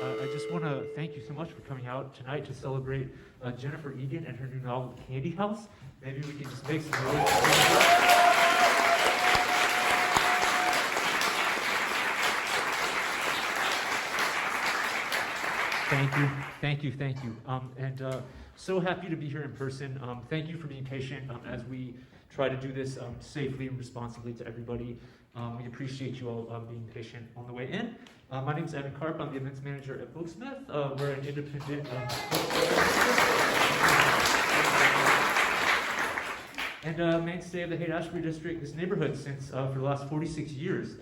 I just want to thank you so much for coming out tonight to celebrate Jennifer Egan and her new novel, Candy House. Maybe we can just make some noise. Thank you. So happy to be here in person. Thank you for being patient as we try to do this safely and responsibly to everybody. We appreciate you all being patient on the way in. My name is Evan Karp. I'm the events manager at Booksmith. We're an independent and mainstay of the Haight-Ashbury district, this neighborhood, since for the last 46 years.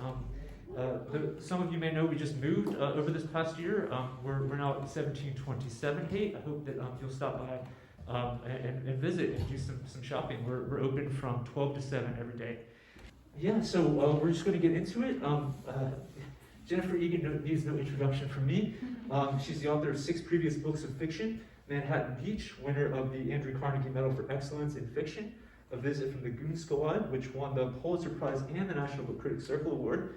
Some of you may know we just moved over this past year. We're now at 1727 Haight. I hope that you'll stop by and visit and do some shopping. We're open from 12 to 7 every day. Yeah, so we're just going to get into it. Jennifer Egan needs no introduction from me. She's the author of 6 previous books of fiction: Manhattan Beach, winner of the Andrew Carnegie Medal for Excellence in Fiction; A Visit from the Goon Squad, which won the Pulitzer Prize and the National Book Critics Circle Award;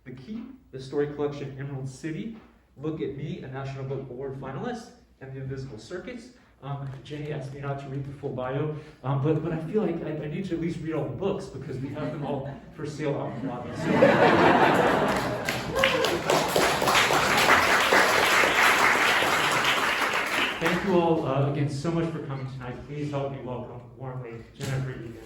The Keep, the story collection Emerald City; Look at Me, a National Book Award finalist; and The Invisible Circuits. Jenny asked me not to read the full bio, but I feel like I need to at least read all the books because we have them all for sale out in the lobby. So. Thank you all again so much for coming tonight. Please help me welcome warmly Jennifer Egan.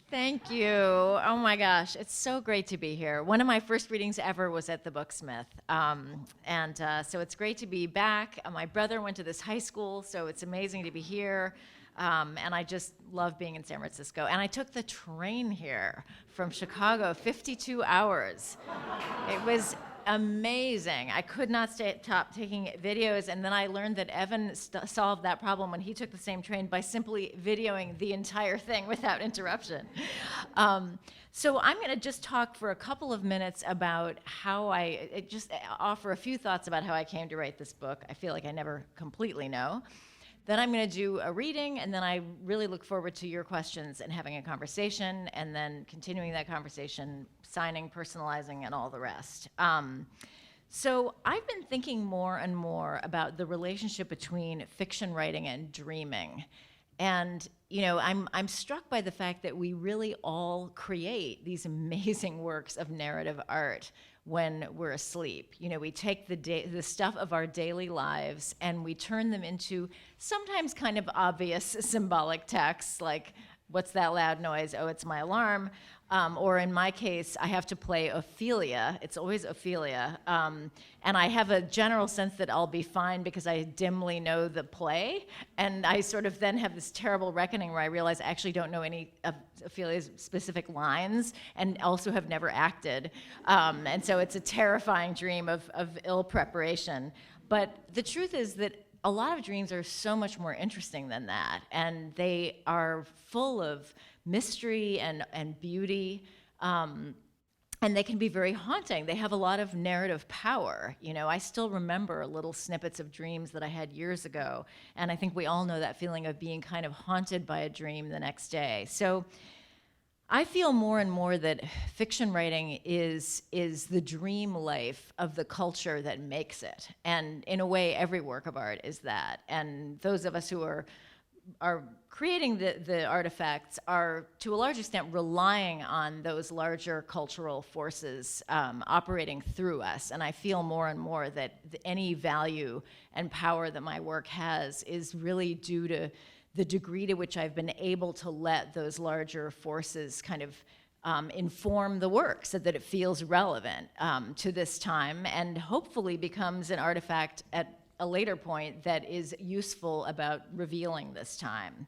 Thank you. Oh my gosh, it's so great to be here. One of my first readings ever was at the Booksmith. So it's great to be back. My brother went to this high school, so it's amazing to be here. And I just love being in San Francisco. And I took the train here from Chicago, 52 hours. It was amazing. I could not stop taking videos, and then I learned that Evan solved that problem when he took the same train by simply videoing the entire thing without interruption. So I'm going to just talk for a couple of minutes about how just offer a few thoughts about how I came to write this book. I feel like I never completely know. Then I'm going to do a reading, and then I really look forward to your questions and having a conversation, and then continuing that conversation, signing, personalizing, and all the rest. So I've been thinking more and more about the relationship between fiction writing and dreaming. And I'm struck by the fact that we really all create these amazing works of narrative art when we're asleep. We take the stuff of our daily lives and we turn them into sometimes kind of obvious symbolic texts, like, what's that loud noise? Oh, it's my alarm. Or in my case, I have to play Ophelia. It's always Ophelia. And I have a general sense that I'll be fine because I dimly know the play. And I sort of then have this terrible reckoning where I realize I actually don't know any of Ophelia's specific lines and also have never acted. And so it's a terrifying dream of ill preparation. But the truth is that a lot of dreams are so much more interesting than that. And they are full of mystery and beauty, and they can be very haunting. They have a lot of narrative power. I still remember little snippets of dreams that I had years ago, and I think we all know that feeling of being kind of haunted by a dream the next day. So I feel more and more that fiction writing is the dream life of the culture that makes it. And in a way, every work of art is that. And those of us who are creating the artifacts are, to a large extent, relying on those larger cultural forces operating through us. And I feel more and more that any value and power that my work has is really due to the degree to which I've been able to let those larger forces kind of inform the work so that it feels relevant to this time and hopefully becomes an artifact at a later point that is useful about revealing this time.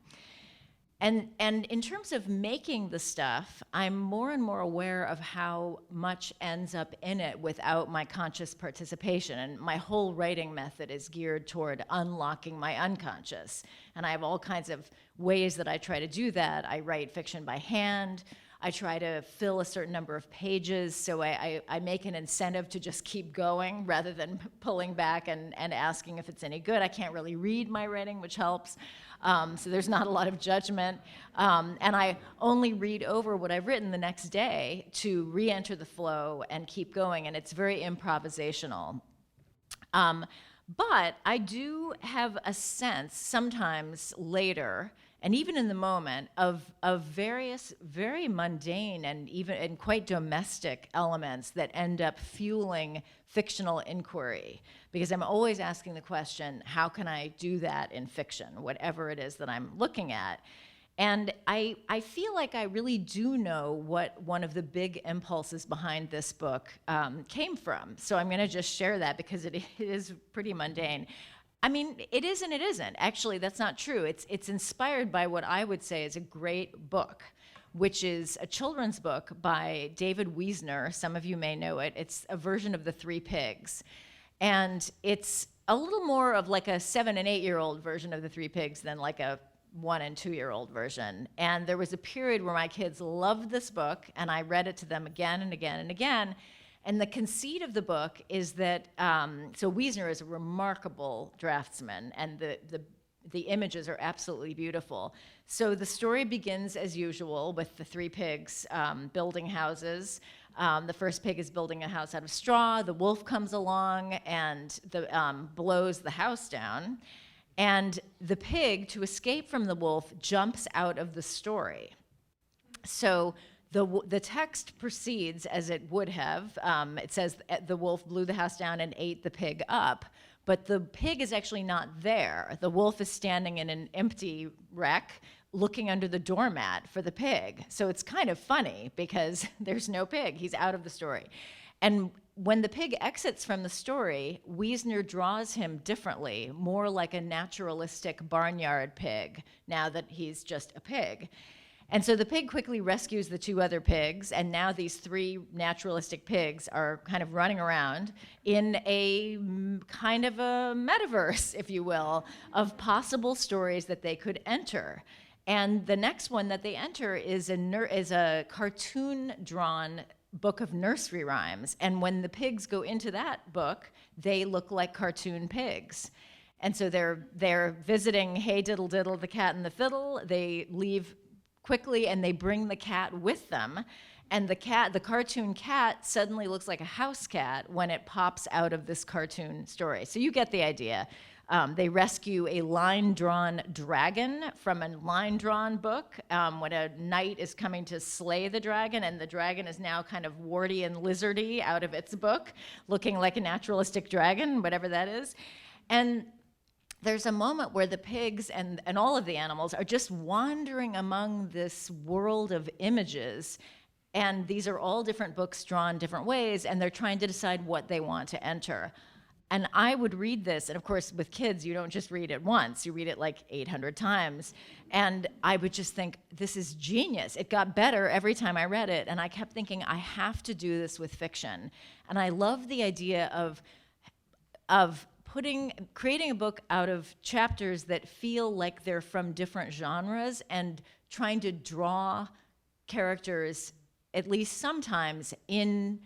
And in terms of making the stuff, I'm more and more aware of how much ends up in it without my conscious participation. And my whole writing method is geared toward unlocking my unconscious. And I have all kinds of ways that I try to do that. I write fiction by hand. I try to fill a certain number of pages, so I make an incentive to just keep going rather than pulling back and asking if it's any good. I can't really read my writing, which helps. So there's not a lot of judgment. And I only read over what I've written the next day to re-enter the flow and keep going, and it's very improvisational. But I do have a sense sometimes later, and even in the moment, of various very mundane and quite domestic elements that end up fueling fictional inquiry. Because I'm always asking the question, how can I do that in fiction, whatever it is that I'm looking at? And I feel like I really do know what one of the big impulses behind this book came from. So I'm going to just share that because it is pretty mundane. I mean, it is and it isn't. Actually, that's not true. It's inspired by what I would say is a great book, which is a children's book by David Wiesner. Some of you may know it. It's a version of The Three Pigs. And it's a little more of like a 7 and 8-year-old version of The Three Pigs than like a 1 and 2-year-old version. And there was a period where my kids loved this book, and I read it to them again and again and again. And the conceit of the book is that, so Wiesner is a remarkable draftsman, and the images are absolutely beautiful. So the story begins as usual with the three pigs building houses. The first pig is building a house out of straw. The wolf comes along and blows the house down. And the pig, to escape from the wolf, jumps out of the story. So the text proceeds as it would have. It says the wolf blew the house down and ate the pig up. But the pig is actually not there. The wolf is standing in an empty wreck looking under the doormat for the pig. So it's kind of funny because there's no pig. He's out of the story. And when the pig exits from the story, Wiesner draws him differently, more like a naturalistic barnyard pig, now that he's just a pig. And so the pig quickly rescues the two other pigs, and now these three naturalistic pigs are kind of running around in a kind of a metaverse, if you will, of possible stories that they could enter. And the next one that they enter is a cartoon-drawn book of nursery rhymes. And when the pigs go into that book, they look like cartoon pigs. And so they're visiting Hey Diddle Diddle, the Cat and the Fiddle. They leave quickly and they bring the cat with them. And the cartoon cat suddenly looks like a house cat when it pops out of this cartoon story. So you get the idea. They rescue a line-drawn dragon from a line-drawn book when a knight is coming to slay the dragon, and the dragon is now kind of warty and lizardy out of its book, looking like a naturalistic dragon, whatever that is. And there's a moment where the pigs and all of the animals are just wandering among this world of images, and these are all different books drawn different ways, and they're trying to decide what they want to enter. And I would read this, and of course with kids, you don't just read it once, you read it like 800 times. And I would just think, this is genius. It got better every time I read it, and I kept thinking, I have to do this with fiction. And I love the idea of creating a book out of chapters that feel like they're from different genres and trying to draw characters, at least sometimes, in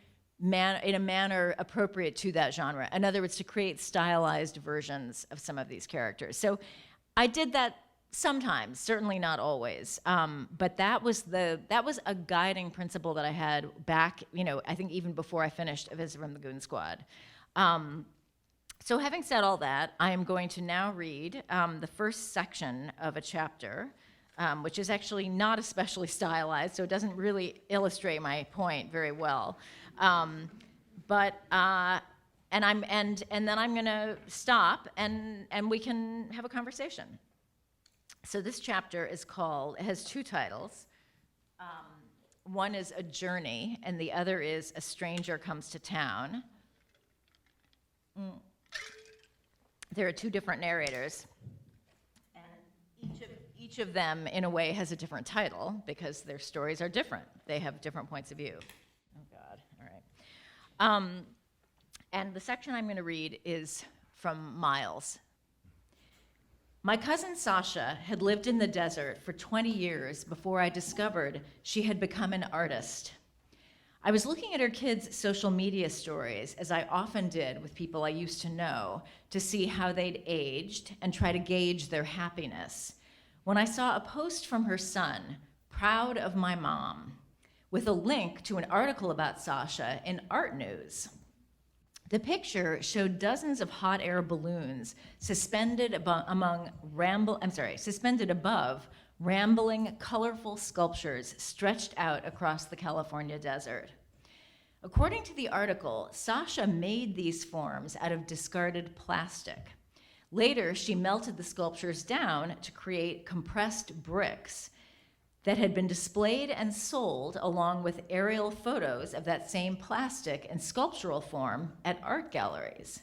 a manner appropriate to that genre. In other words, to create stylized versions of some of these characters. So I did that sometimes, certainly not always. But that was a guiding principle that I had back, I think even before I finished A Visit from the Goon Squad. So having said all that, I am going to now read the first section of a chapter, which is actually not especially stylized, so it doesn't really illustrate my point very well. And then I'm going to stop and we can have a conversation. So this chapter it has two titles. One is A Journey, and the other is A Stranger Comes to Town. There are two different narrators, and each of them, in a way, has a different title because their stories are different. They have different points of view. Oh, God. All right. And the section I'm going to read is from Miles. My cousin Sasha had lived in the desert for 20 years before I discovered she had become an artist. I was looking at her kids' social media stories, as I often did with people I used to know, to see how they'd aged and try to gauge their happiness, when I saw a post from her son, "Proud of my mom," with a link to an article about Sasha in Art News. The picture showed dozens of hot air balloons suspended above rambling, colorful sculptures stretched out across the California desert. According to the article, Sasha made these forms out of discarded plastic. Later, she melted the sculptures down to create compressed bricks that had been displayed and sold along with aerial photos of that same plastic in sculptural form at art galleries.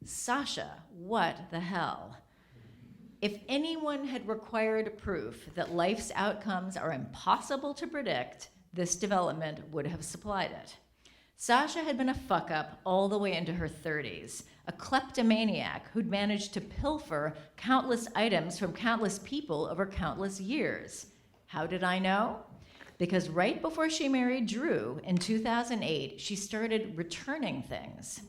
Sasha, what the hell? If anyone had required proof that life's outcomes are impossible to predict, this development would have supplied it. Sasha had been a fuck-up all the way into her 30s, a kleptomaniac who'd managed to pilfer countless items from countless people over countless years. How did I know? Because right before she married Drew in 2008, she started returning things.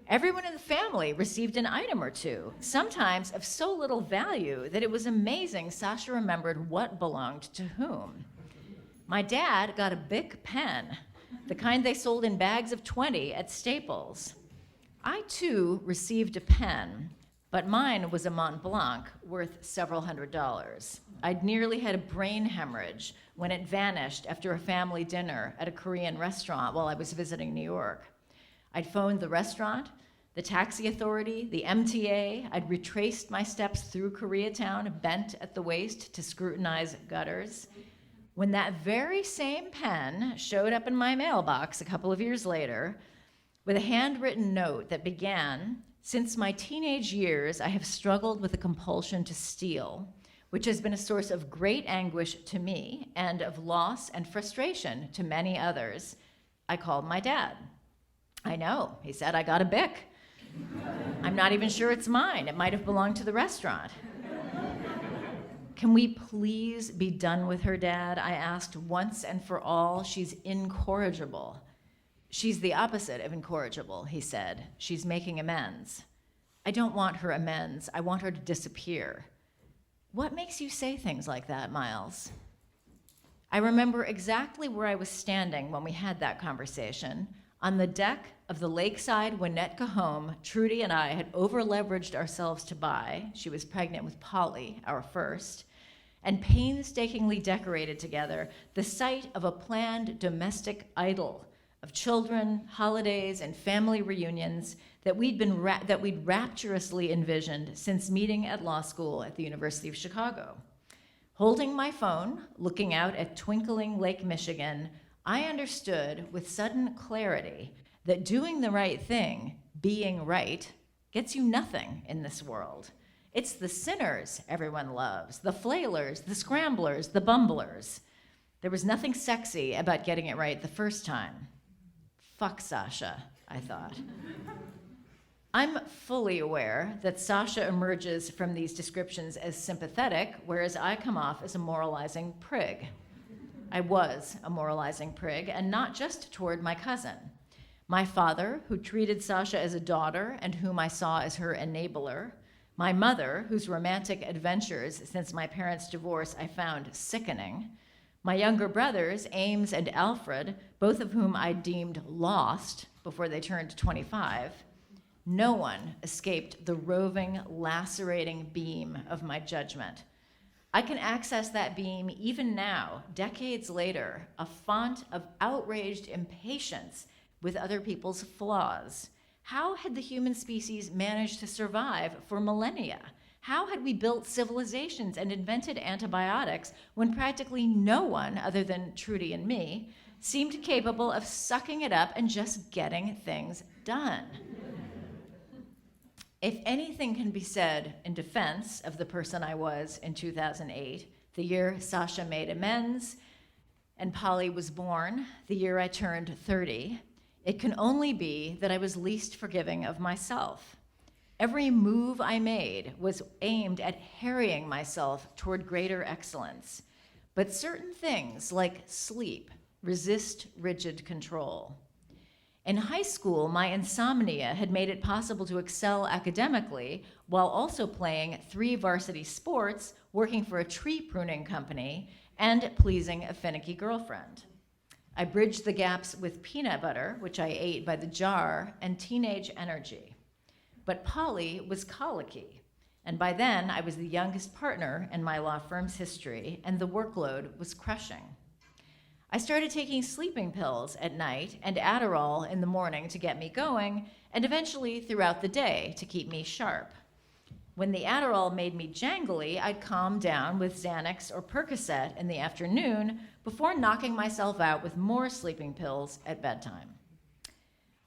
Everyone in the family received an item or two, sometimes of so little value that it was amazing Sasha remembered what belonged to whom. My dad got a Bic pen, the kind they sold in bags of 20 at Staples. I, too, received a pen, but mine was a Mont Blanc worth several $100s. I'd nearly had a brain hemorrhage when it vanished after a family dinner at a Korean restaurant while I was visiting New York. I'd phoned the restaurant, the taxi authority, the MTA. I'd retraced my steps through Koreatown, bent at the waist to scrutinize gutters. When that very same pen showed up in my mailbox a couple of years later with a handwritten note that began, "Since my teenage years, I have struggled with a compulsion to steal, which has been a source of great anguish to me and of loss and frustration to many others," I called my dad. "I know," he said, "I got a Bic. I'm not even sure it's mine. It might have belonged to the restaurant." "Can we please be done with her, Dad?" I asked once and for all. "She's incorrigible." "She's the opposite of incorrigible," he said. "She's making amends." "I don't want her amends. I want her to disappear." "What makes you say things like that, Miles?" I remember exactly where I was standing when we had that conversation, on the deck of the lakeside Winnetka home Trudy and I had over-leveraged ourselves to buy. She was pregnant with Polly, our first, and painstakingly decorated together the site of a planned domestic idyll of children, holidays, and family reunions that we'd rapturously envisioned since meeting at law school at the University of Chicago. Holding my phone, looking out at twinkling Lake Michigan, I understood with sudden clarity that doing the right thing, being right, gets you nothing in this world. It's the sinners everyone loves, the flailers, the scramblers, the bumblers. There was nothing sexy about getting it right the first time. Fuck Sasha, I thought. I'm fully aware that Sasha emerges from these descriptions as sympathetic, whereas I come off as a moralizing prig. I was a moralizing prig, and not just toward my cousin. My father, who treated Sasha as a daughter and whom I saw as her enabler. My mother, whose romantic adventures since my parents' divorce I found sickening. My younger brothers, Ames and Alfred, both of whom I deemed lost before they turned 25. No one escaped the roving, lacerating beam of my judgment. I can access that beam even now, decades later, a font of outraged impatience with other people's flaws. How had the human species managed to survive for millennia? How had we built civilizations and invented antibiotics when practically no one, other than Trudy and me, seemed capable of sucking it up and just getting things done? If anything can be said in defense of the person I was in 2008, the year Sasha made amends and Polly was born, the year I turned 30, it can only be that I was least forgiving of myself. Every move I made was aimed at harrying myself toward greater excellence. But certain things, like sleep, resist rigid control. In high school, my insomnia had made it possible to excel academically while also playing 3 varsity sports, working for a tree pruning company, and pleasing a finicky girlfriend. I bridged the gaps with peanut butter, which I ate by the jar, and teenage energy. But Polly was colicky, and by then I was the youngest partner in my law firm's history, and the workload was crushing. I started taking sleeping pills at night and Adderall in the morning to get me going, and eventually throughout the day to keep me sharp. When the Adderall made me jangly, I'd calm down with Xanax or Percocet in the afternoon before knocking myself out with more sleeping pills at bedtime.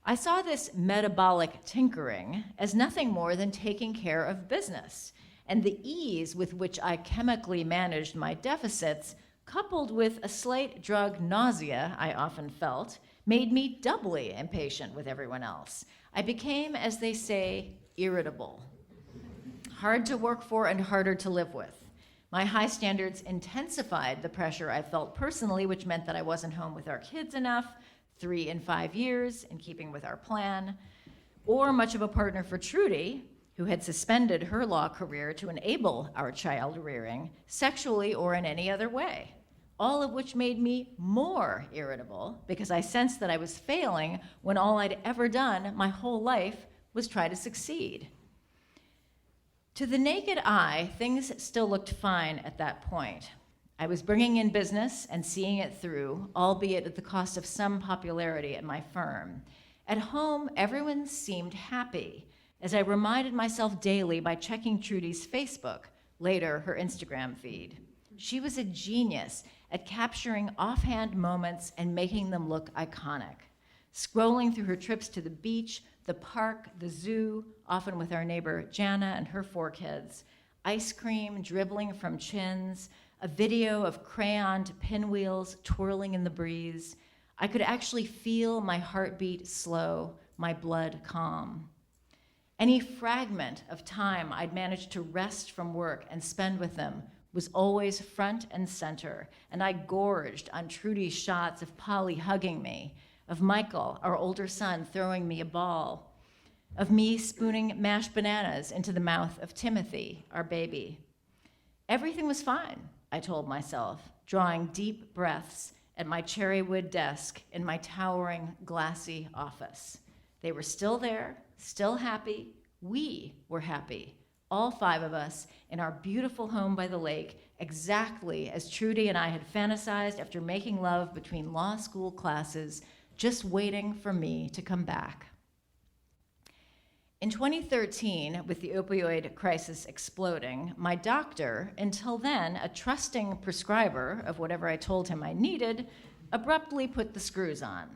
I saw this metabolic tinkering as nothing more than taking care of business, and the ease with which I chemically managed my deficits, coupled with a slight drug nausea I often felt, made me doubly impatient with everyone else. I became, as they say, irritable. Hard to work for and harder to live with. My high standards intensified the pressure I felt personally, which meant that I wasn't home with our kids enough, 3 and 5 years, in keeping with our plan, or much of a partner for Trudy, who had suspended her law career to enable our child rearing, sexually or in any other way, all of which made me more irritable because I sensed that I was failing when all I'd ever done my whole life was try to succeed. To the naked eye, things still looked fine at that point. I was bringing in business and seeing it through, albeit at the cost of some popularity at my firm. At home, everyone seemed happy, as I reminded myself daily by checking Trudy's Facebook, later her Instagram feed. She was a genius at capturing offhand moments and making them look iconic. Scrolling through her trips to the beach, the park, the zoo, often with our neighbor Jana and her 4 kids, ice cream dribbling from chins, a video of crayoned pinwheels twirling in the breeze. I could actually feel my heartbeat slow, my blood calm. Any fragment of time I'd managed to rest from work and spend with them was always front and center, and I gorged on Trudy's shots of Polly hugging me, of Michael, our older son, throwing me a ball, of me spooning mashed bananas into the mouth of Timothy, our baby. Everything was fine, I told myself, drawing deep breaths at my cherrywood desk in my towering, glassy office. They were still there, still happy. We were happy, all 5 of us, in our beautiful home by the lake, exactly as Trudy and I had fantasized after making love between law school classes, just waiting for me to come back. In 2013, with the opioid crisis exploding, my doctor, until then a trusting prescriber of whatever I told him I needed, abruptly put the screws on.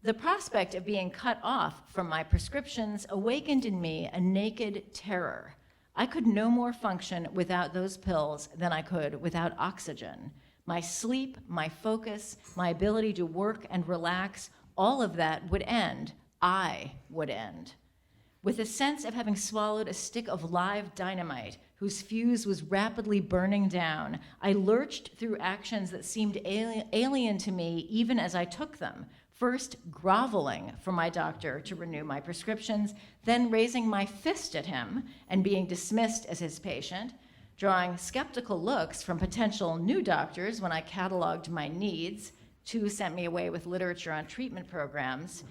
The prospect of being cut off from my prescriptions awakened in me a naked terror. I could no more function without those pills than I could without oxygen. My sleep, my focus, my ability to work and relax, all of that would end. I would end. With a sense of having swallowed a stick of live dynamite whose fuse was rapidly burning down, I lurched through actions that seemed alien to me even as I took them. First, groveling for my doctor to renew my prescriptions, then raising my fist at him and being dismissed as his patient, drawing skeptical looks from potential new doctors when I cataloged my needs. 2 sent me away with literature on treatment programs.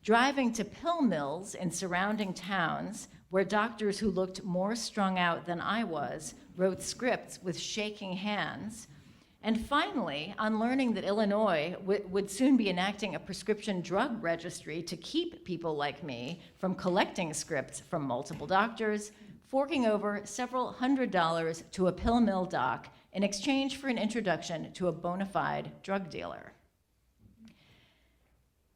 Driving to pill mills in surrounding towns where doctors who looked more strung out than I was wrote scripts with shaking hands. And finally, on learning that Illinois would soon be enacting a prescription drug registry to keep people like me from collecting scripts from multiple doctors, forking over several $100s to a pill mill doc in exchange for an introduction to a bona fide drug dealer.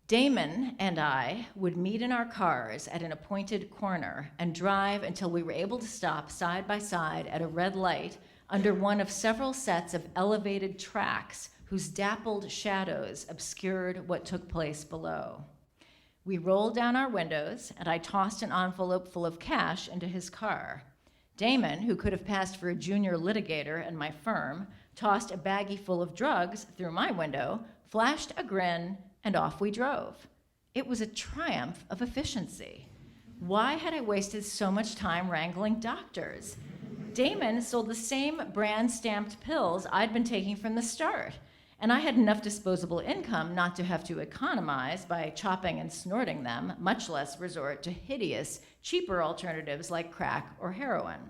Damon and I would meet in our cars at an appointed corner and drive until we were able to stop side by side at a red light under one of several sets of elevated tracks whose dappled shadows obscured what took place below. We rolled down our windows, and I tossed an envelope full of cash into his car. Damon, who could have passed for a junior litigator in my firm, tossed a baggie full of drugs through my window, flashed a grin, and off we drove. It was a triumph of efficiency. Why had I wasted so much time wrangling doctors? Damon sold the same brand-stamped pills I'd been taking from the start, and I had enough disposable income not to have to economize by chopping and snorting them, much less resort to hideous, cheaper alternatives like crack or heroin.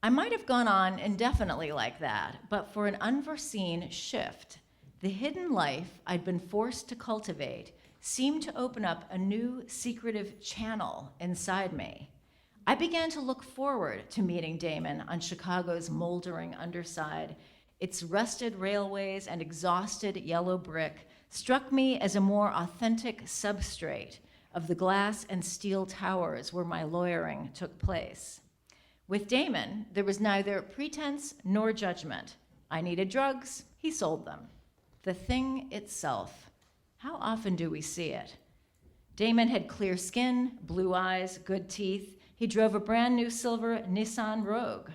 I might have gone on indefinitely like that, but for an unforeseen shift, the hidden life I'd been forced to cultivate seemed to open up a new secretive channel inside me. I began to look forward to meeting Damon on Chicago's moldering underside. Its rusted railways and exhausted yellow brick struck me as a more authentic substrate of the glass and steel towers where my lawyering took place. With Damon, there was neither pretense nor judgment. I needed drugs, he sold them. The thing itself, how often do we see it? Damon had clear skin, blue eyes, good teeth. He drove a brand new silver Nissan Rogue.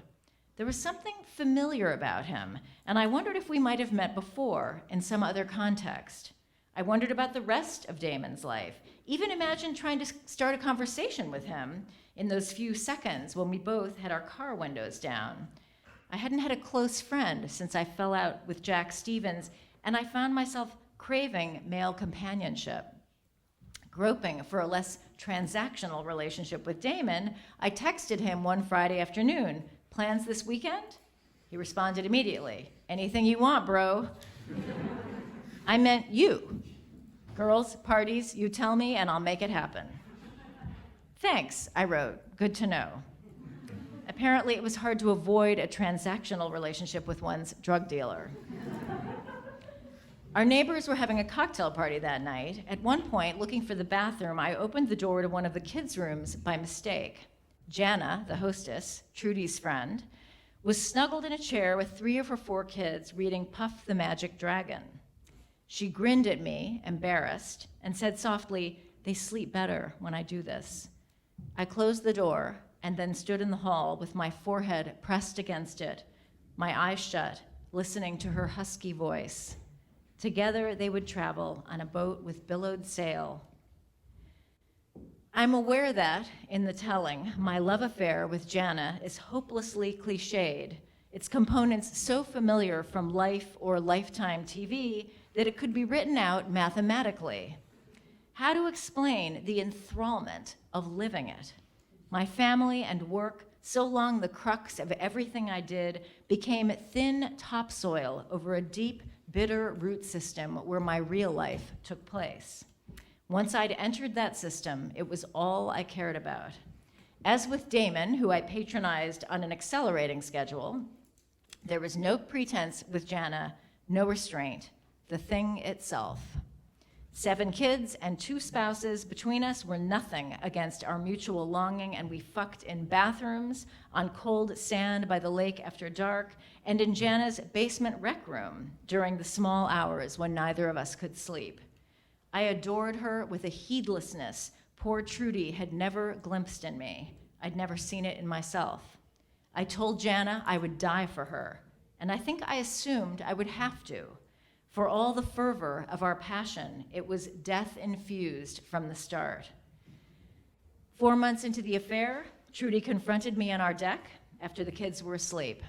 There was something familiar about him, and I wondered if we might have met before in some other context. I wondered about the rest of Damon's life, even imagined trying to start a conversation with him in those few seconds when we both had our car windows down. I hadn't had a close friend since I fell out with Jack Stevens, and I found myself craving male companionship. Groping for a less transactional relationship with Damon, I texted him one Friday afternoon, "Plans this weekend?" He responded immediately, "Anything you want, bro." I meant you. Girls, parties, you tell me and I'll make it happen. "Thanks," I wrote. "Good to know." Apparently, it was hard to avoid a transactional relationship with one's drug dealer. Our neighbors were having a cocktail party that night. At one point, looking for the bathroom, I opened the door to one of the kids' rooms by mistake. Jana, the hostess, Trudy's friend, was snuggled in a chair with 3 of her 4 kids reading Puff the Magic Dragon. She grinned at me, embarrassed, and said softly, "They sleep better when I do this." I closed the door and then stood in the hall with my forehead pressed against it, my eyes shut, listening to her husky voice. Together they would travel on a boat with billowed sail. I'm aware that, in the telling, my love affair with Jana is hopelessly cliched, its components so familiar from Life or Lifetime TV that it could be written out mathematically. How to explain the enthrallment of living it? My family and work, so long the crux of everything I did, became thin topsoil over a deep, bitter root system where my real life took place. Once I'd entered that system, it was all I cared about. As with Damon, who I patronized on an accelerating schedule, there was no pretense with Jana, no restraint, the thing itself. 7 kids and 2 spouses between us were nothing against our mutual longing, and we fucked in bathrooms, on cold sand by the lake after dark, and in Jana's basement rec room during the small hours when neither of us could sleep. I adored her with a heedlessness poor Trudy had never glimpsed in me. I'd never seen it in myself. I told Jana I would die for her, and I think I assumed I would have to. For all the fervor of our passion, it was death-infused from the start. 4 months into the affair, Trudy confronted me on our deck after the kids were asleep.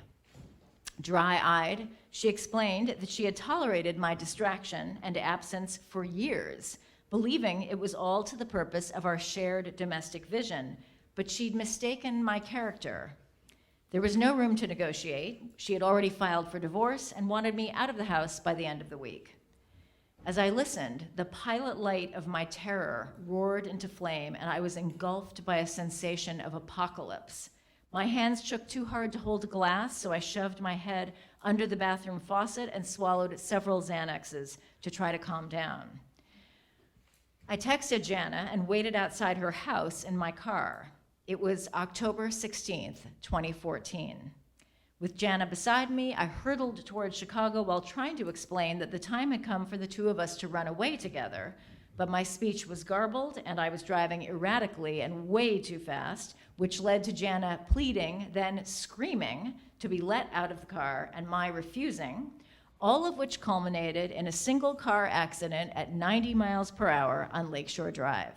Dry-eyed, she explained that she had tolerated my distraction and absence for years, believing it was all to the purpose of our shared domestic vision, but she'd mistaken my character. There was no room to negotiate. She had already filed for divorce and wanted me out of the house by the end of the week. As I listened, the pilot light of my terror roared into flame, and I was engulfed by a sensation of apocalypse. My hands shook too hard to hold a glass, so I shoved my head under the bathroom faucet and swallowed several Xanaxes to try to calm down. I texted Jana and waited outside her house in my car. It was October 16th, 2014. With Jana beside me, I hurtled toward Chicago while trying to explain that the time had come for the 2 of us to run away together, but my speech was garbled and I was driving erratically and way too fast, which led to Jana pleading, then screaming to be let out of the car and my refusing, all of which culminated in a single car accident at 90 miles per hour on Lakeshore Drive.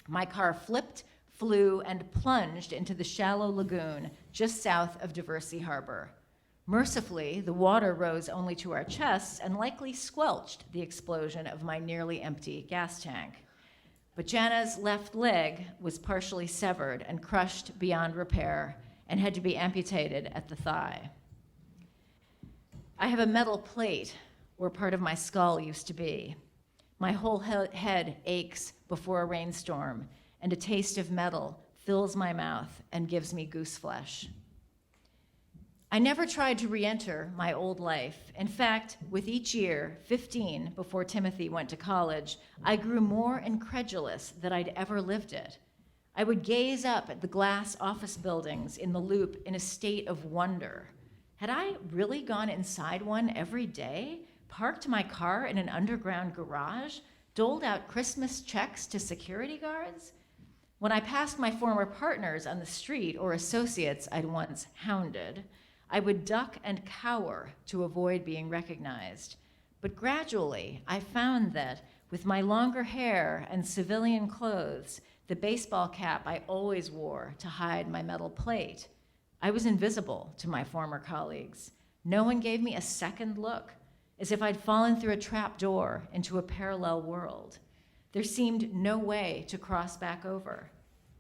My car flipped, flew, and plunged into the shallow lagoon just south of Diversey Harbor. Mercifully, the water rose only to our chests and likely squelched the explosion of my nearly empty gas tank. But Jana's left leg was partially severed and crushed beyond repair and had to be amputated at the thigh. I have a metal plate where part of my skull used to be. My whole head aches before a rainstorm, and a taste of metal fills my mouth and gives me goose flesh. I never tried to re-enter my old life. In fact, with each year, 15 before Timothy went to college, I grew more incredulous that I'd ever lived it. I would gaze up at the glass office buildings in the Loop in a state of wonder. Had I really gone inside one every day, parked my car in an underground garage, doled out Christmas checks to security guards? When I passed my former partners on the street or associates I'd once hounded, I would duck and cower to avoid being recognized. But gradually, I found that with my longer hair and civilian clothes, the baseball cap I always wore to hide my metal plate, I was invisible to my former colleagues. No one gave me a second look, as if I'd fallen through a trap door into a parallel world. There seemed no way to cross back over.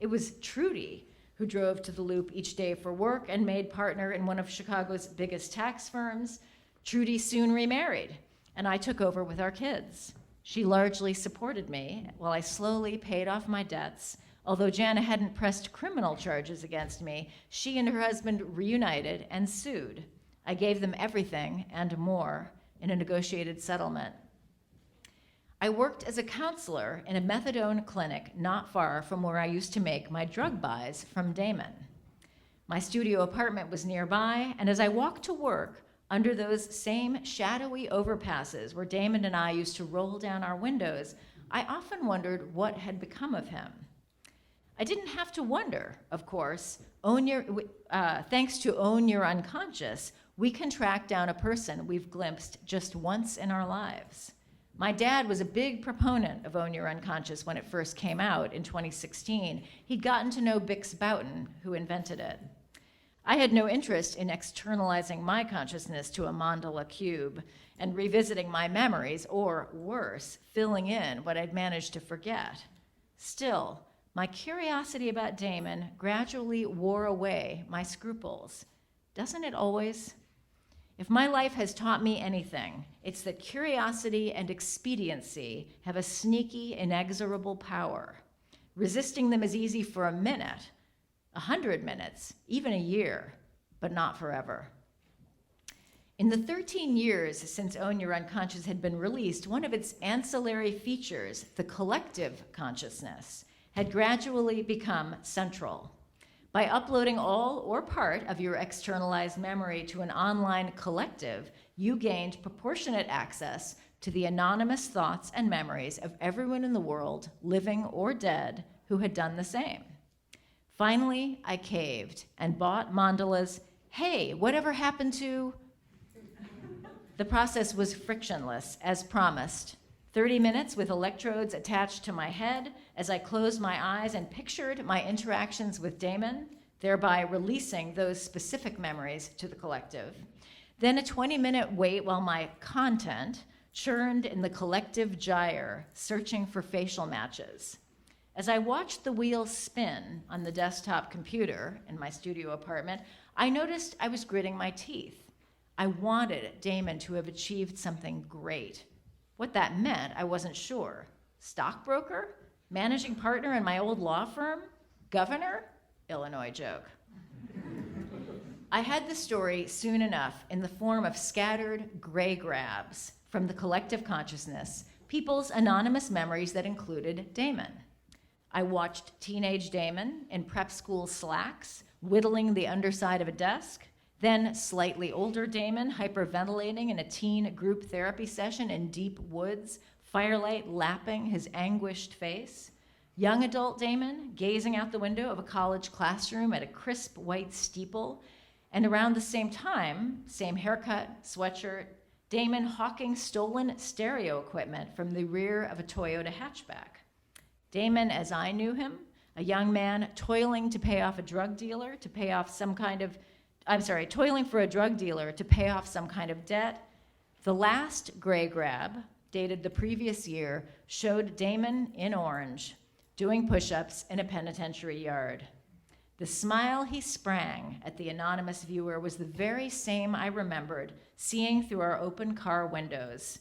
It was Trudy who drove to the Loop each day for work and made partner in one of Chicago's biggest tax firms. Trudy soon remarried, and I took over with our kids. She largely supported me while I slowly paid off my debts. Although Jana hadn't pressed criminal charges against me, she and her husband reunited and sued. I gave them everything and more in a negotiated settlement. I worked as a counselor in a methadone clinic not far from where I used to make my drug buys from Damon. My studio apartment was nearby, and as I walked to work under those same shadowy overpasses where Damon and I used to roll down our windows, I often wondered what had become of him. I didn't have to wonder, of course. Thanks to Own Your Unconscious, we can track down a person we've glimpsed just once in our lives. My dad was a big proponent of Own Your Unconscious when it first came out in 2016. He'd gotten to know Bix Boughton, who invented it. I had no interest in externalizing my consciousness to a mandala cube and revisiting my memories, or worse, filling in what I'd managed to forget. Still, my curiosity about Damon gradually wore away my scruples. Doesn't it always? If my life has taught me anything, it's that curiosity and expediency have a sneaky, inexorable power. Resisting them is easy for a minute, 100 minutes, even a year, but not forever. In the 13 years since Own Your Unconscious had been released, one of its ancillary features, the collective consciousness, had gradually become central. By uploading all or part of your externalized memory to an online collective, you gained proportionate access to the anonymous thoughts and memories of everyone in the world, living or dead, who had done the same. Finally, I caved and bought mandala's, "Hey, whatever happened to?" The process was frictionless, as promised. 30 minutes with electrodes attached to my head as I closed my eyes and pictured my interactions with Damon, thereby releasing those specific memories to the collective. Then a 20-minute wait while my content churned in the collective gyre, searching for facial matches. As I watched the wheels spin on the desktop computer in my studio apartment, I noticed I was gritting my teeth. I wanted Damon to have achieved something great. What that meant, I wasn't sure. Stockbroker? Managing partner in my old law firm? Governor? Illinois joke. I had the story soon enough in the form of scattered gray grabs from the collective consciousness, people's anonymous memories that included Damon. I watched teenage Damon in prep school slacks, whittling the underside of a desk, then slightly older Damon hyperventilating in a teen group therapy session in deep woods, firelight lapping his anguished face, young adult Damon gazing out the window of a college classroom at a crisp white steeple, and around the same time, same haircut, sweatshirt, Damon hawking stolen stereo equipment from the rear of a Toyota hatchback. Damon, as I knew him, a young man toiling for a drug dealer to pay off some kind of debt. The last gray grab, dated the previous year, showed Damon in orange, doing push-ups in a penitentiary yard. The smile he sprang at the anonymous viewer was the very same I remembered seeing through our open car windows.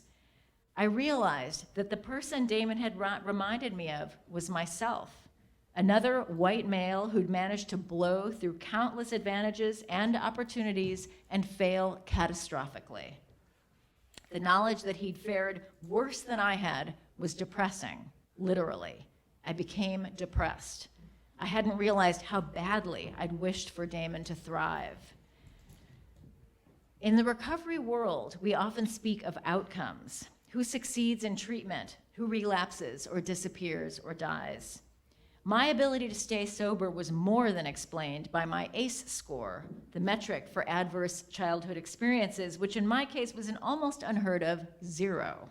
I realized that the person Damon had reminded me of was myself, another white male who'd managed to blow through countless advantages and opportunities and fail catastrophically. The knowledge that he'd fared worse than I had was depressing, literally. I became depressed. I hadn't realized how badly I'd wished for Damon to thrive. In the recovery world, we often speak of outcomes. Who succeeds in treatment, who relapses or disappears or dies. My ability to stay sober was more than explained by my ACE score, the metric for adverse childhood experiences, which in my case was an almost unheard of 0.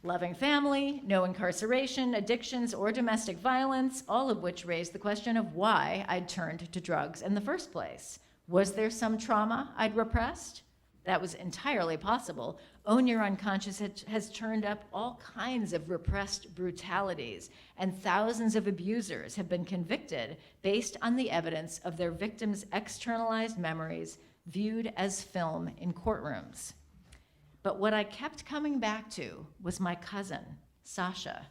Loving family, no incarceration, addictions, or domestic violence, all of which raised the question of why I'd turned to drugs in the first place. Was there some trauma I'd repressed? That was entirely possible. Own Your Unconscious has turned up all kinds of repressed brutalities, and thousands of abusers have been convicted based on the evidence of their victims' externalized memories viewed as film in courtrooms. But what I kept coming back to was my cousin, Sasha.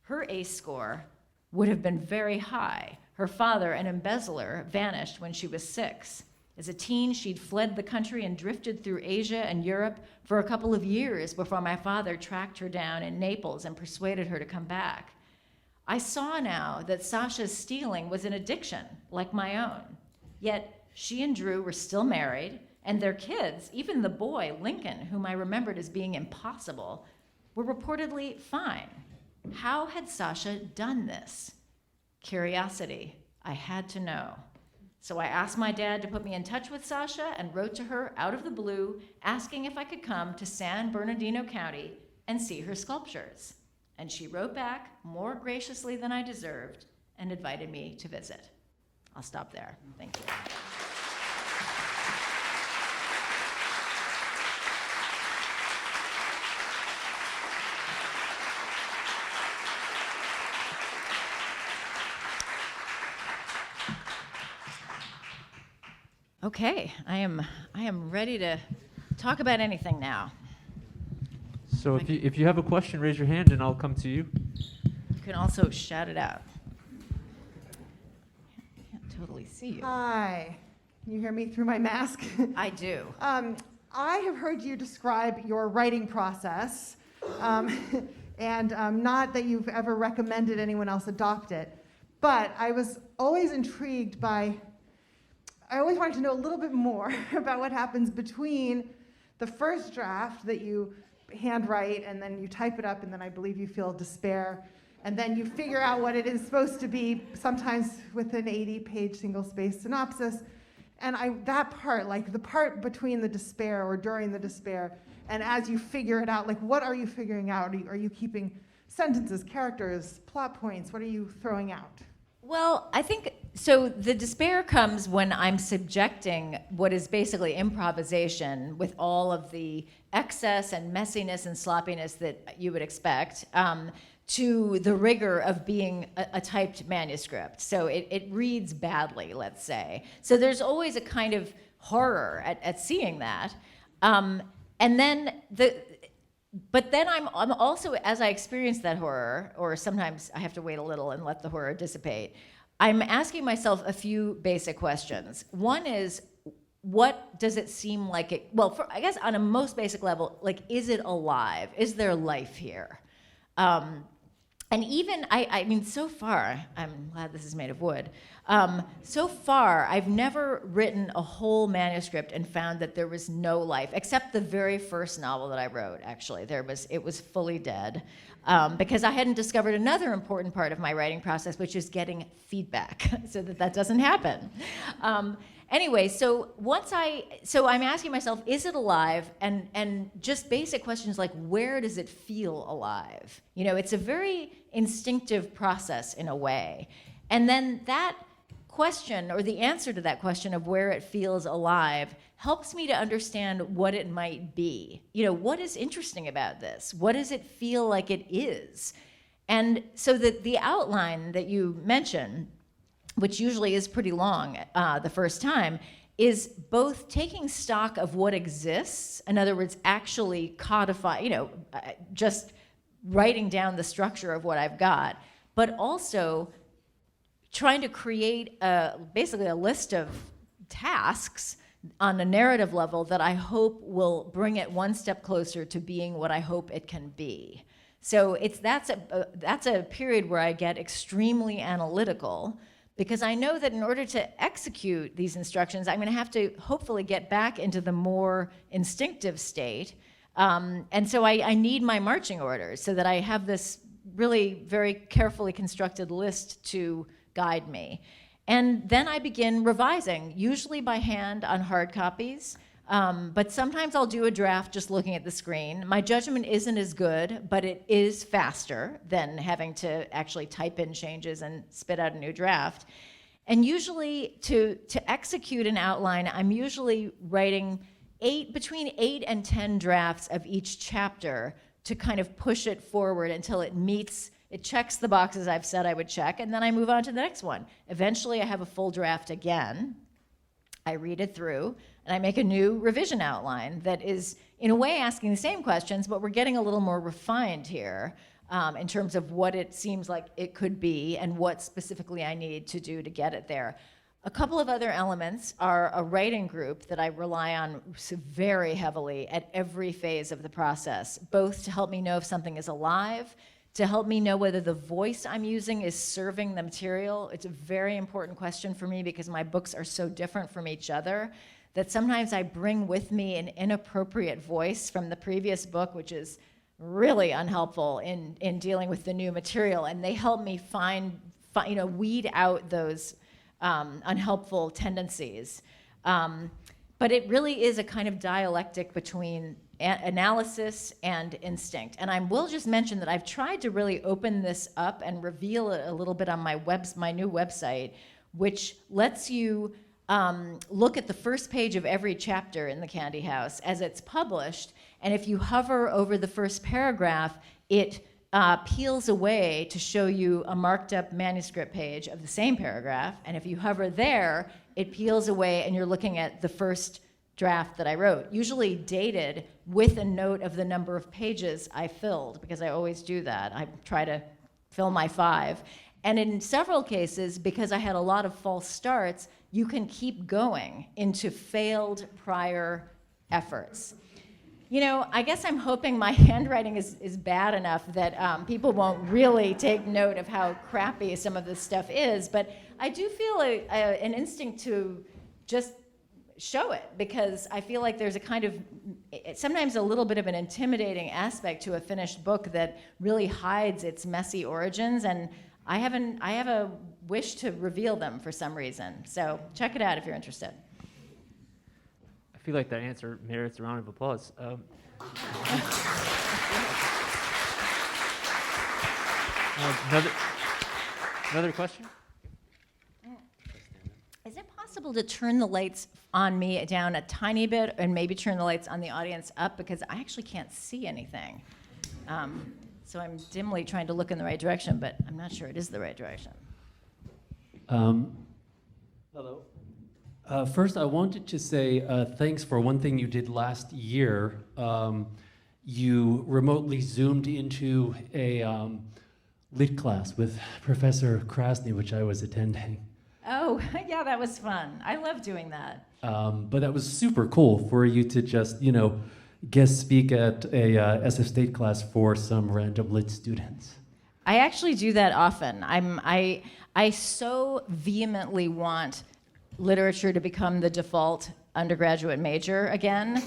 Her ACE score would have been very high. Her father, an embezzler, vanished when she was 6. As a teen, she'd fled the country and drifted through Asia and Europe for a couple of years before my father tracked her down in Naples and persuaded her to come back. I saw now that Sasha's stealing was an addiction, like my own. Yet she and Drew were still married, and their kids, even the boy, Lincoln, whom I remembered as being impossible, were reportedly fine. How had Sasha done this? Curiosity. I had to know. So I asked my dad to put me in touch with Sasha and wrote to her out of the blue, asking if I could come to San Bernardino County and see her sculptures. And she wrote back more graciously than I deserved and invited me to visit. I'll stop there. Thank you. Okay, I am ready to talk about anything now. So if you have a question, raise your hand and I'll come to you. You can also shout it out. I can't totally see you. Hi. Can you hear me through my mask? I do. I have heard you describe your writing process, and not that you've ever recommended anyone else adopt it, but I was always intrigued by, I always wanted to know a little bit more about what happens between the first draft that you handwrite and then you type it up and then I believe you feel despair and then you figure out what it is supposed to be, sometimes with an 80-page single-space synopsis. And that part, like the part between the despair or during the despair, and as you figure it out, like what are you figuring out? Are you keeping sentences, characters, plot points? What are you throwing out? Well, I think, so the despair comes when I'm subjecting what is basically improvisation with all of the excess and messiness and sloppiness that you would expect to the rigor of being a typed manuscript. So it reads badly, let's say. So there's always a kind of horror at seeing that. But then I'm also, as I experience that horror, or sometimes I have to wait a little and let the horror dissipate, I'm asking myself a few basic questions. One is, what does it seem like it, well, I guess on a most basic level, like, is it alive? Is there life here? And even, I mean, so far, I'm glad this is made of wood. So far, I've never written a whole manuscript and found that there was no life, except the very first novel that I wrote, actually. It was fully dead, because I hadn't discovered another important part of my writing process, which is getting feedback, so that doesn't happen. Anyway, so I'm asking myself, is it alive? And just basic questions like, where does it feel alive? You know, it's a very instinctive process in a way. And then that question, or the answer to that question of where it feels alive, helps me to understand what it might be. You know, what is interesting about this? What does it feel like it is? And so the outline that you mentioned, which usually is pretty long the first time, is both taking stock of what exists, in other words, actually codify, just writing down the structure of what I've got, but also trying to create basically a list of tasks on a narrative level that I hope will bring it one step closer to being what I hope it can be. So that's a period where I get extremely analytical, because I know that in order to execute these instructions, I'm going to have to hopefully get back into the more instinctive state. And so I need my marching orders so that I have this really very carefully constructed list to guide me. And then I begin revising, usually by hand on hard copies. But sometimes I'll do a draft just looking at the screen. My judgment isn't as good, but it is faster than having to actually type in changes and spit out a new draft. And usually to execute an outline, I'm usually writing between 8 and 10 drafts of each chapter to kind of push it forward until it checks the boxes I've said I would check, and then I move on to the next one. Eventually I have a full draft again. I read it through, and I make a new revision outline that is, in a way, asking the same questions, but we're getting a little more refined here in terms of what it seems like it could be and what specifically I need to do to get it there. A couple of other elements are a writing group that I rely on very heavily at every phase of the process, both to help me know if something is alive, to help me know whether the voice I'm using is serving the material. It's a very important question for me because my books are so different from each other that sometimes I bring with me an inappropriate voice from the previous book, which is really unhelpful in dealing with the new material, and they help me weed out those unhelpful tendencies. But it really is a kind of dialectic between analysis and instinct. And I will just mention that I've tried to really open this up and reveal it a little bit on my new website, which lets you look at the first page of every chapter in The Candy House as it's published. And if you hover over the first paragraph, it peels away to show you a marked up manuscript page of the same paragraph. And if you hover there, it peels away and you're looking at the first draft that I wrote, usually dated with a note of the number of pages I filled, because I always do that. I try to fill my 5. And in several cases, because I had a lot of false starts, you can keep going into failed prior efforts. You know, I guess I'm hoping my handwriting is bad enough that people won't really take note of how crappy some of this stuff is, but I do feel an instinct to just show it, because I feel like there's a kind of, sometimes a little bit of an intimidating aspect to a finished book that really hides its messy origins, and I have a wish to reveal them for some reason. So check it out if you're interested. I feel like that answer merits a round of applause. Another question? Is it possible to turn the lights on me down a tiny bit and maybe turn the lights on the audience up, because I actually can't see anything. So I'm dimly trying to look in the right direction, but I'm not sure it is the right direction. Hello. First, I wanted to say thanks for one thing you did last year. You remotely zoomed into a lit class with Professor Krasny, which I was attending. Oh, yeah, that was fun. I love doing that. But that was super cool for you to just, guest speak at a SF State class for some random lit students. I actually do that often. I so vehemently want literature to become the default undergraduate major again.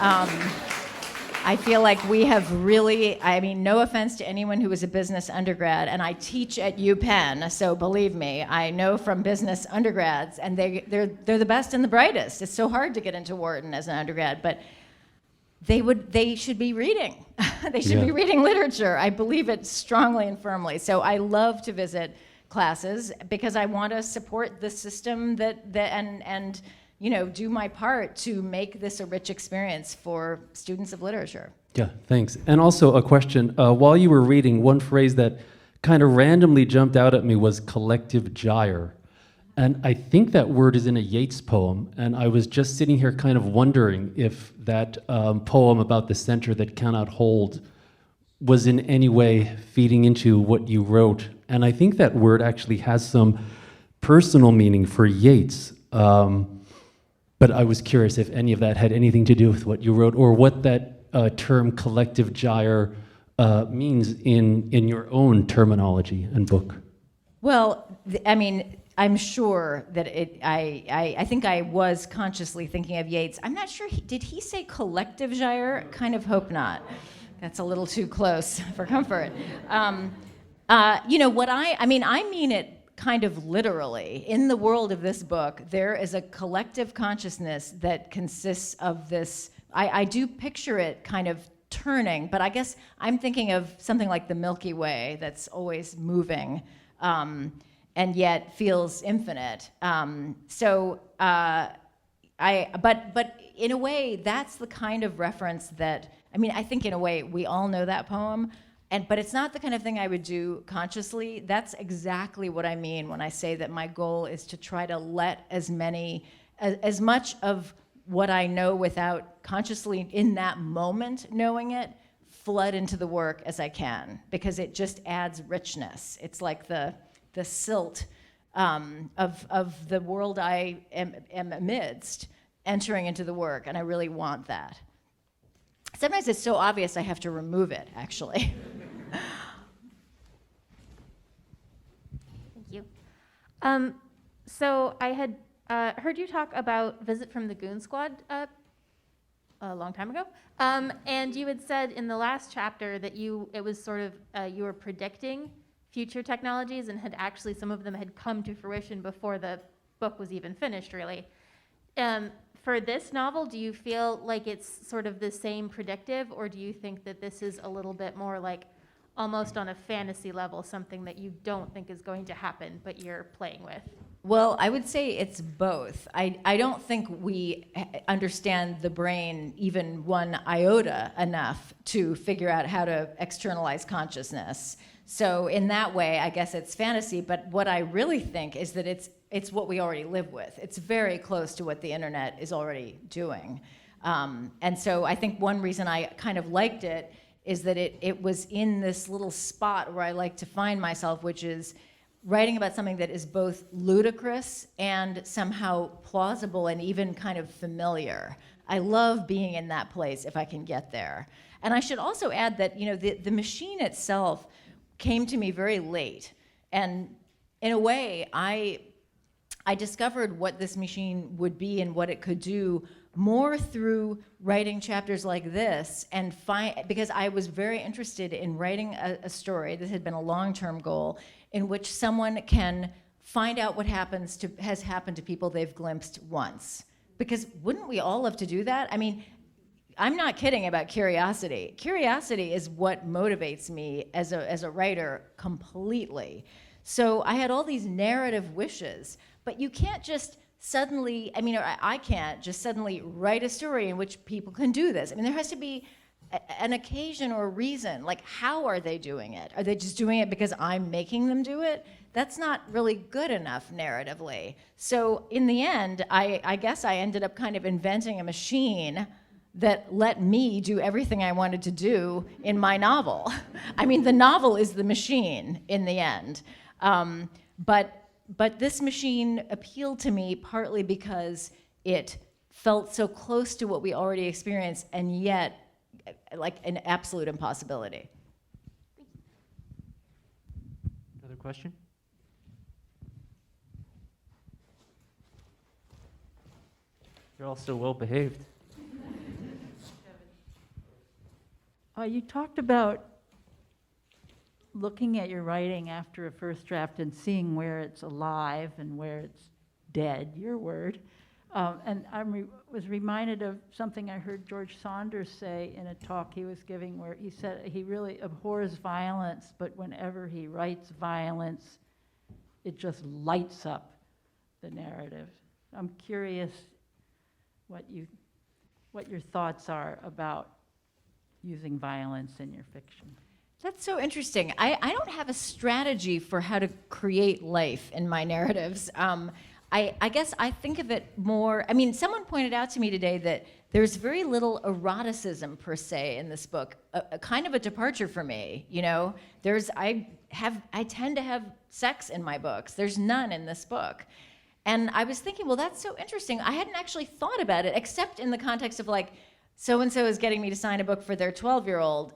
I feel like we have really, I mean, no offense to anyone who was a business undergrad, and I teach at UPenn, so believe me, I know from business undergrads, and they're the best and the brightest. It's so hard to get into Wharton as an undergrad, but they should be reading. They should be reading literature. I believe it strongly and firmly. So I love to visit classes because I want to support the system and you know, do my part to make this a rich experience for students of literature. Yeah, thanks. And also a question. While you were reading, one phrase that kind of randomly jumped out at me was collective gyre. And I think that word is in a Yeats poem. And I was just sitting here kind of wondering if that poem about the center that cannot hold was in any way feeding into what you wrote. And I think that word actually has some personal meaning for Yeats. But I was curious if any of that had anything to do with what you wrote, or what that term collective gyre means in your own terminology and book. Well, I mean, I'm sure that I think I was consciously thinking of Yeats. I'm not sure, did he say collective gyre? Kind of hope not. That's a little too close for comfort. You know, I mean it kind of literally. In the world of this book, there is a collective consciousness that consists of this. I do picture it kind of turning, but I guess I'm thinking of something like the Milky Way that's always moving, and yet feels infinite. But in a way, that's the kind of reference that, I mean, I think in a way we all know that poem. But it's not the kind of thing I would do consciously. That's exactly what I mean when I say that my goal is to try to let as much of what I know without consciously in that moment knowing it, flood into the work as I can, because it just adds richness. It's like the silt of the world I am amidst entering into the work, and I really want that. Sometimes it's so obvious I have to remove it, actually. Thank you. So I had heard you talk about Visit from the Goon Squad a long time ago, and you had said in the last chapter that it was sort of you were predicting future technologies, and had actually some of them had come to fruition before the book was even finished, really. For this novel, do you feel like it's sort of the same predictive, or do you think that this is a little bit more like almost on a fantasy level, something that you don't think is going to happen, but you're playing with? Well, I would say it's both. I don't think we understand the brain even one iota enough to figure out how to externalize consciousness. So in that way, I guess it's fantasy, but what I really think is that it's what we already live with. It's very close to what the internet is already doing. And so I think one reason I kind of liked it is that it was in this little spot where I like to find myself, which is writing about something that is both ludicrous and somehow plausible and even kind of familiar. I love being in that place if I can get there. And I should also add that, you know, the machine itself came to me very late. And in a way, I discovered what this machine would be and what it could do more through writing chapters like this, and because I was very interested in writing a story. This had been a long-term goal in which someone can find out what has happened to people they've glimpsed once. Because wouldn't we all love to do that? I mean, I'm not kidding about curiosity. Curiosity is what motivates me as a writer completely. So I had all these narrative wishes, but you can't just suddenly, I mean, or I can't just suddenly write a story in which people can do this. I mean, there has to be an occasion or a reason. Like, how are they doing it? Are they just doing it because I'm making them do it? That's not really good enough narratively. So in the end, I guess I ended up kind of inventing a machine that let me do everything I wanted to do in my novel. I mean, the novel is the machine in the end. But this machine appealed to me partly because it felt so close to what we already experienced, and yet like an absolute impossibility. question? You're all so well behaved. You talked about looking at your writing after a first draft and seeing where it's alive and where it's dead, your word. And I was reminded of something I heard George Saunders say in a talk he was giving, where he said he really abhors violence, but whenever he writes violence, it just lights up the narrative. I'm curious what your thoughts are about using violence in your fiction. That's so interesting. I don't have a strategy for how to create life in my narratives. I guess I think of it more, I mean, someone pointed out to me today that there's very little eroticism per se in this book, a kind of a departure for me, you know? I tend to have sex in my books. There's none in this book. And I was thinking, well, that's so interesting. I hadn't actually thought about it, except in the context of like, so-and-so is getting me to sign a book for their 12-year-old.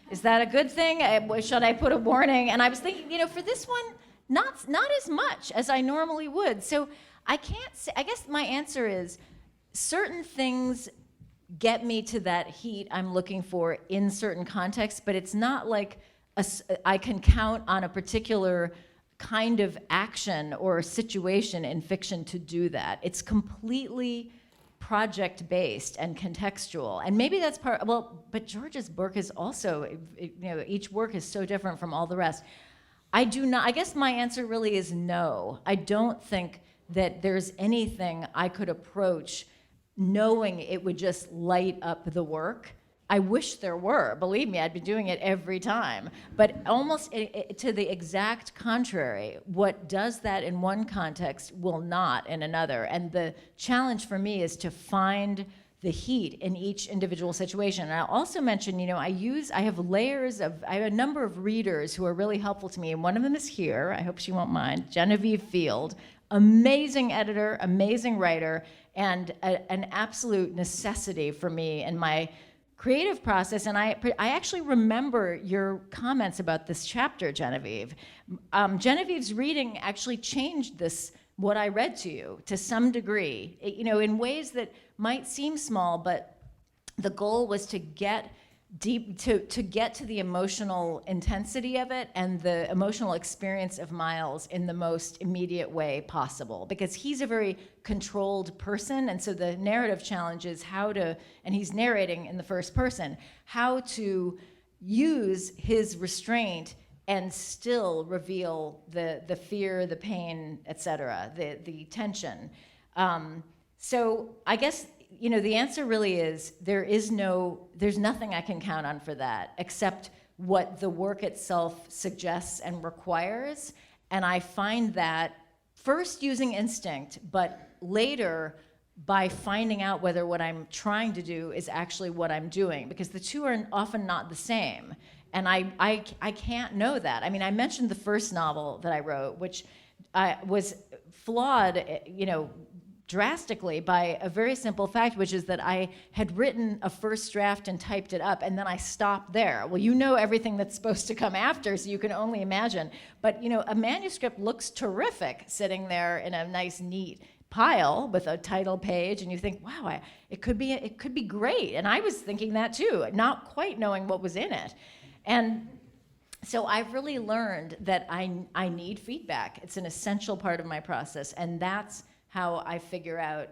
Is that a good thing? Should I put a warning? And I was thinking, you know, for this one, not as much as I normally would. So I can't say, I guess my answer is certain things get me to that heat I'm looking for in certain contexts, but it's not like I can count on a particular kind of action or situation in fiction to do that. It's completely project-based and contextual. And maybe that's but George's work is also, you know, each work is so different from all the rest. I guess my answer really is no. I don't think that there's anything I could approach knowing it would just light up the work. I wish there were. Believe me, I'd be doing it every time. But almost to the exact contrary, what does that in one context will not in another. And the challenge for me is to find the heat in each individual situation. And I'll also mention, you know, I have a number of readers who are really helpful to me. And one of them is here, I hope she won't mind, Genevieve Field, amazing editor, amazing writer, and an absolute necessity for me in my creative process. And I actually remember your comments about this chapter, Genevieve. Genevieve's reading actually changed what I read to you to some degree, you know, in ways that might seem small, but the goal was to get deep, to get to the emotional intensity of it and the emotional experience of Miles in the most immediate way possible, because he's a very controlled person, and so the narrative challenge is and he's narrating in the first person, how to use his restraint and still reveal the fear, the pain, etc., the tension. So I guess, you know, the answer really is there's nothing I can count on for that except what the work itself suggests and requires. And I find that first using instinct, but later by finding out whether what I'm trying to do is actually what I'm doing, because the two are often not the same. And I can't know that. I mean, I mentioned the first novel that I wrote, which was flawed, you know, drastically by a very simple fact, which is that I had written a first draft and typed it up, and then I stopped there. Well, you know everything that's supposed to come after, so you can only imagine. But, you know, a manuscript looks terrific sitting there in a nice, neat pile with a title page, and you think, wow, it could be great. And I was thinking that too, not quite knowing what was in it. And so I've really learned that I need feedback. It's an essential part of my process, and that's how I figure out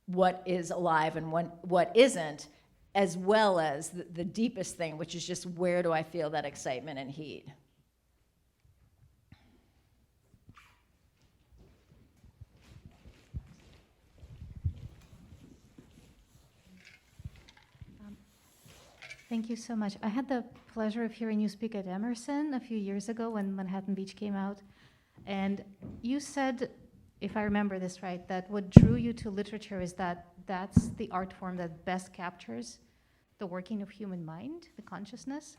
what is alive and what isn't, as well as the deepest thing, which is just where do I feel that excitement and heat. Thank you so much. I had the pleasure of hearing you speak at Emerson a few years ago when Manhattan Beach came out. And you said, if I remember this right, that what drew you to literature is that that's the art form that best captures the working of human mind, the consciousness.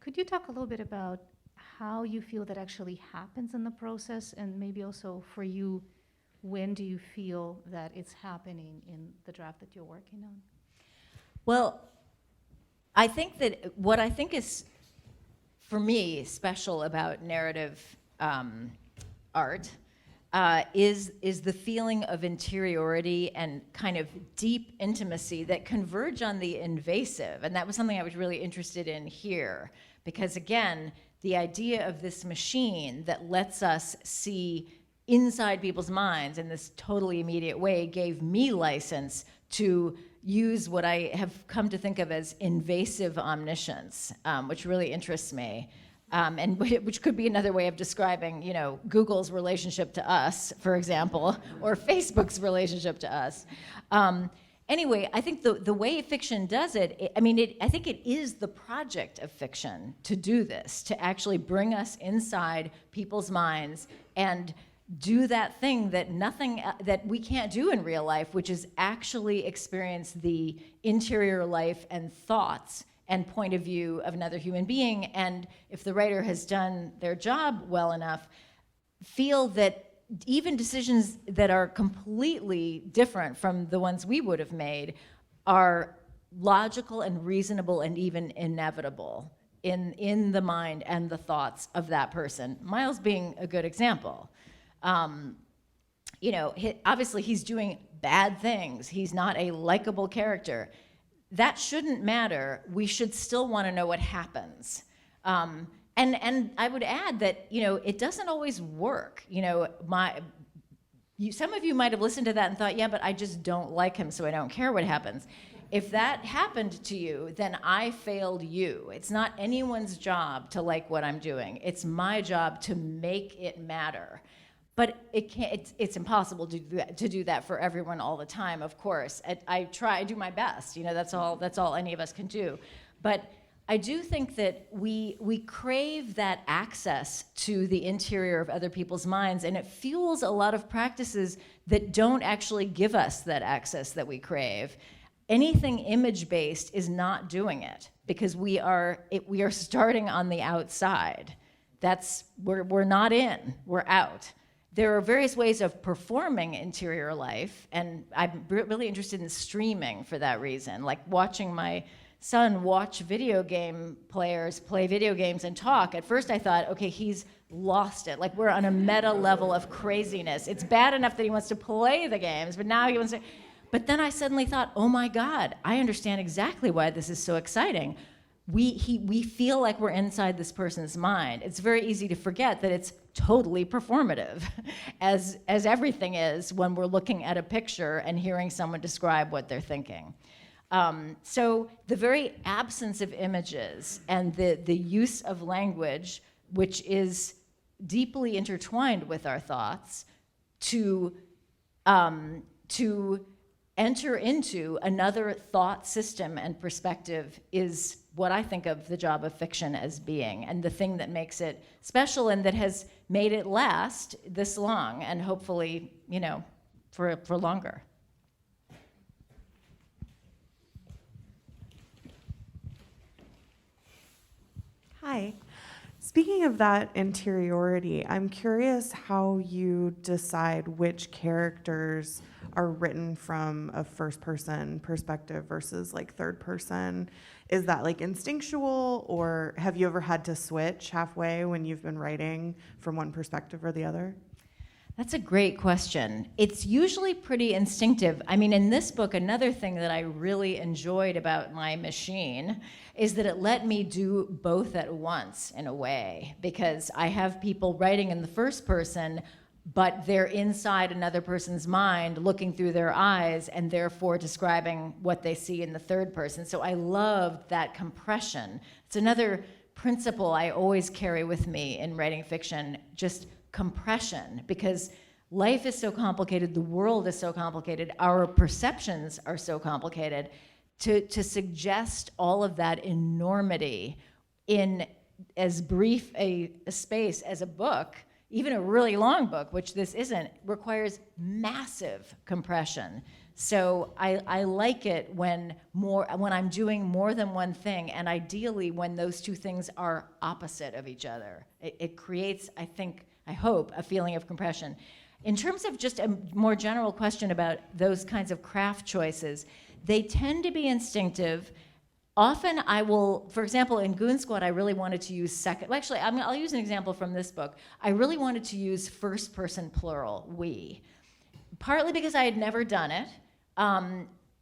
Could you talk a little bit about how you feel that actually happens in the process, and maybe also for you, when do you feel that it's happening in the draft that you're working on? Well, I think that what I think is for me, special about narrative art is the feeling of interiority and kind of deep intimacy that converge on the invasive. And that was something I was really interested in here. Because again, the idea of this machine that lets us see inside people's minds in this totally immediate way gave me license to use what I have come to think of as invasive omniscience, which really interests me. And which could be another way of describing, Google's relationship to us, for example, or Facebook's relationship to us. Anyway, I think the way fiction does it, I think it is the project of fiction to do this, to actually bring us inside people's minds and do that thing that we can't do in real life, which is actually experience the interior life and thoughts and point of view of another human being, and if the writer has done their job well enough, feel that even decisions that are completely different from the ones we would have made are logical and reasonable and even inevitable in the mind and the thoughts of that person. Miles being a good example. Obviously he's doing bad things. He's not a likable character. That shouldn't matter. We should still want to know what happens. And I would add that, it doesn't always work. Some of you might have listened to that and thought, yeah, but I just don't like him, so I don't care what happens. If that happened to you, then I failed you. It's not anyone's job to like what I'm doing. It's my job to make it matter. But it's impossible to do that for everyone all the time, of course. I do my best. That's all any of us can do. But I do think that we crave that access to the interior of other people's minds, and it fuels a lot of practices that don't actually give us that access that we crave. Anything image-based is not doing it, because we are starting on the outside. We're not in, we're out. There are various ways of performing interior life, and I'm really interested in streaming for that reason, like watching my son watch video game players play video games and talk. At first I thought, okay, he's lost it. Like, we're on a meta level of craziness. It's bad enough that he wants to play the games, but now he wants to... But then I suddenly thought, oh my God, I understand exactly why this is so exciting. We feel like we're inside this person's mind. It's very easy to forget that it's totally performative, as everything is when we're looking at a picture and hearing someone describe what they're thinking. So the very absence of images and the use of language, which is deeply intertwined with our thoughts, to enter into another thought system and perspective is what I think of the job of fiction as being, and the thing that makes it special and that has made it last this long, and hopefully, for longer. Hi. Speaking of that interiority, I'm curious how you decide which characters are written from a first-person perspective versus like third-person. Is that like instinctual, or have you ever had to switch halfway when you've been writing from one perspective or the other? That's a great question. It's usually pretty instinctive. I mean, in this book, another thing that I really enjoyed about my machine is that it let me do both at once, in a way, because I have people writing in the first person, but they're inside another person's mind, looking through their eyes, and therefore describing what they see in the third person. So I loved that compression. It's another principle I always carry with me in writing fiction, just compression, because life is so complicated, the world is so complicated, our perceptions are so complicated. To suggest all of that enormity in as brief a space as a book, even a really long book, which this isn't, requires massive compression. So I like it when I'm doing more than one thing, and ideally when those two things are opposite of each other. It creates, I hope, a feeling of compression. In terms of just a more general question about those kinds of craft choices, they tend to be instinctive. often I will, for example, in Goon Squad, I really wanted to use I'll use an example from this book. I really wanted to use first person plural, we. Partly because I had never done it.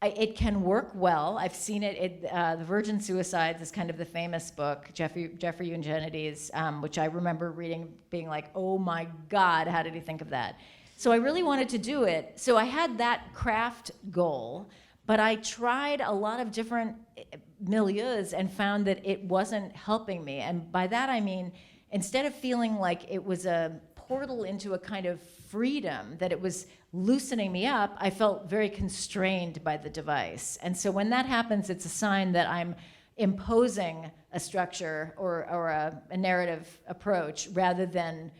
It can work well. I've seen it. The Virgin Suicides is kind of the famous book, Jeffrey Eugenides, which I remember reading, being like, oh my God, how did he think of that? So I really wanted to do it. So I had that craft goal, but I tried a lot of different milieus and found that it wasn't helping me. And by that I mean, instead of feeling like it was a portal into a kind of freedom, that it was loosening me up, I felt very constrained by the device. And so when that happens, it's a sign that I'm imposing a structure or a narrative approach rather than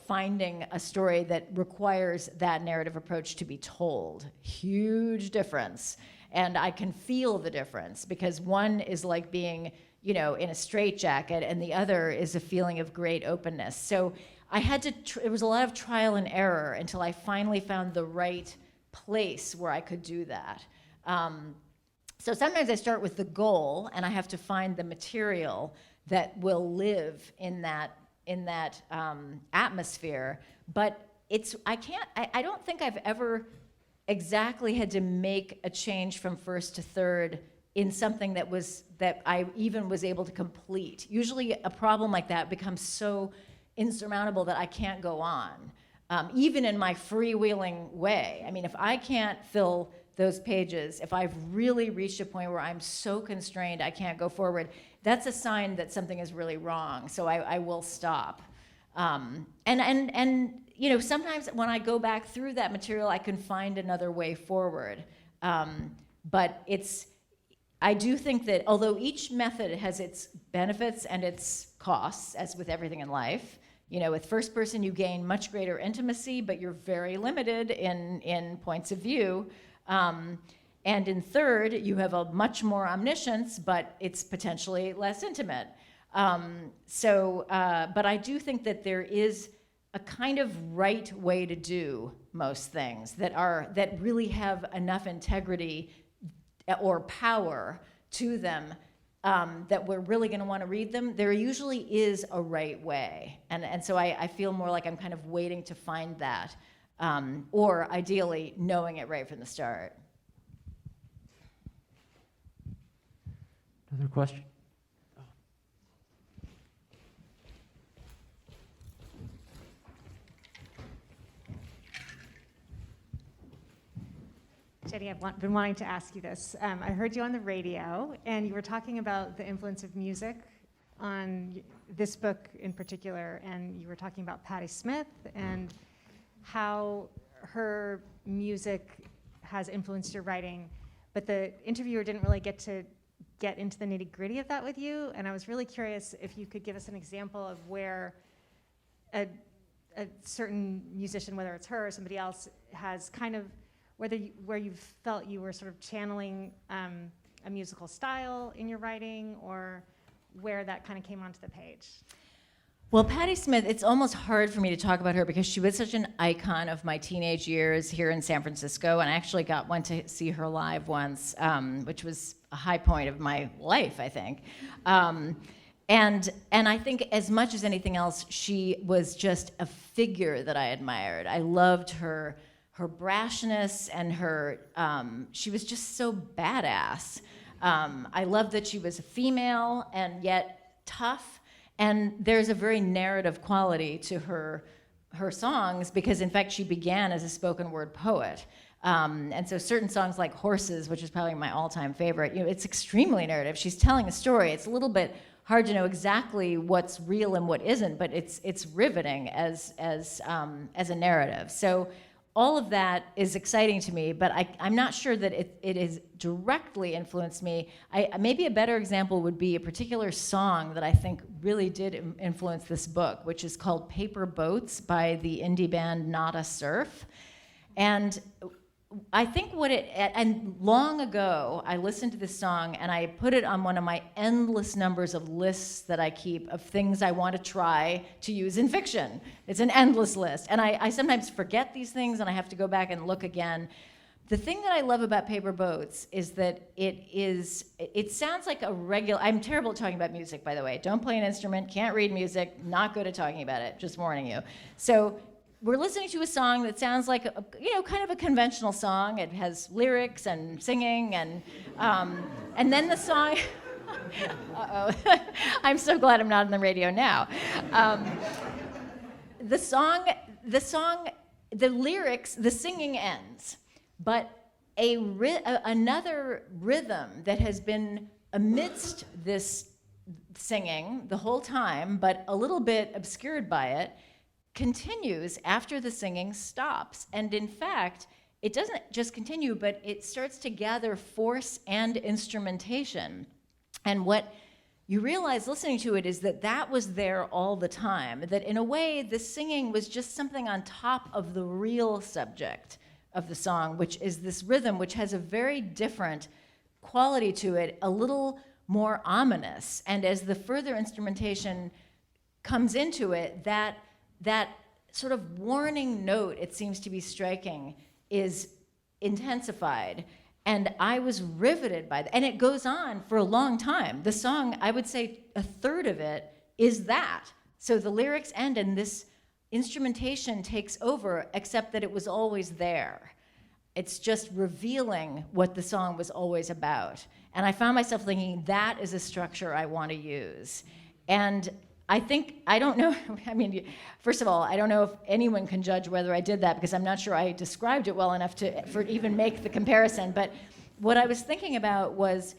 finding a story that requires that narrative approach to be told. Huge difference. And I can feel the difference, because one is like being, in a straitjacket, and the other is a feeling of great openness. So I had to, it was a lot of trial and error until I finally found the right place where I could do that. So sometimes I start with the goal, and I have to find the material that will live in that atmosphere. But I don't think I've ever exactly had to make a change from first to third in something that I even was able to complete. Usually a problem like that becomes so insurmountable that I can't go on, even in my freewheeling way. I mean, if I can't fill those pages, if I've really reached a point where I'm so constrained I can't go forward, that's a sign that something is really wrong. So I will stop. Sometimes when I go back through that material, I can find another way forward. But I do think that although each method has its benefits and its costs, as with everything in life, with first person you gain much greater intimacy, but you're very limited in points of view. And in third, you have a much more omniscience, but it's potentially less intimate. But I do think that there is a kind of right way to do most things that really have enough integrity or power to them that we're really going to want to read them. There usually is a right way, and so I feel more like I'm kind of waiting to find that, or ideally knowing it right from the start. Another question? Jenny, I've been wanting to ask you this. I heard you on the radio, and you were talking about the influence of music on this book in particular, and you were talking about Patti Smith and how her music has influenced your writing, but the interviewer didn't really get into the nitty-gritty of that with you, and I was really curious if you could give us an example of where a certain musician, whether it's her or somebody else, has kind of where you felt you were sort of channeling a musical style in your writing, or where that kind of came onto the page. Well, Patti Smith, it's almost hard for me to talk about her because she was such an icon of my teenage years here in San Francisco, and I actually went to see her live once, which was a high point of my life, I think. And I think as much as anything else, she was just a figure that I admired. I loved her brashness and she was just so badass. I loved that she was a female and yet tough, and there's a very narrative quality to her songs because in fact she began as a spoken word poet. And so certain songs like Horses, which is probably my all-time favorite, it's extremely narrative. She's telling a story. It's a little bit hard to know exactly what's real and what isn't, but it's riveting as a narrative. So all of that is exciting to me, but I'm not sure that it has directly influenced me. Maybe a better example would be a particular song that I think really did influence this book, which is called Paper Boats by the indie band Nada Surf. And I think and long ago, I listened to this song and I put it on one of my endless numbers of lists that I keep of things I want to try to use in fiction. It's an endless list. And I sometimes forget these things and I have to go back and look again. The thing that I love about Paper Boats is that it sounds like a regular, I'm terrible at talking about music, by the way. Don't play an instrument, can't read music, not good at talking about it, just warning you. So we're listening to a song that sounds like, kind of a conventional song. It has lyrics and singing, and then the song, uh-oh, I'm so glad I'm not on the radio now. The lyrics, the singing ends. But another rhythm that has been amidst this singing the whole time, but a little bit obscured by it, continues after the singing stops. And in fact, it doesn't just continue, but it starts to gather force and instrumentation. And what you realize listening to it is that was there all the time, that in a way, the singing was just something on top of the real subject of the song, which is this rhythm, which has a very different quality to it, a little more ominous. And as the further instrumentation comes into it, that sort of warning note it seems to be striking is intensified. And I was riveted by that. And it goes on for a long time. The song, I would say a third of it is that. So the lyrics end and this instrumentation takes over, except that it was always there. It's just revealing what the song was always about. And I found myself thinking, that is a structure I want to use. And I don't know, first of all, I don't know if anyone can judge whether I did that, because I'm not sure I described it well enough for even make the comparison. But what I was thinking about was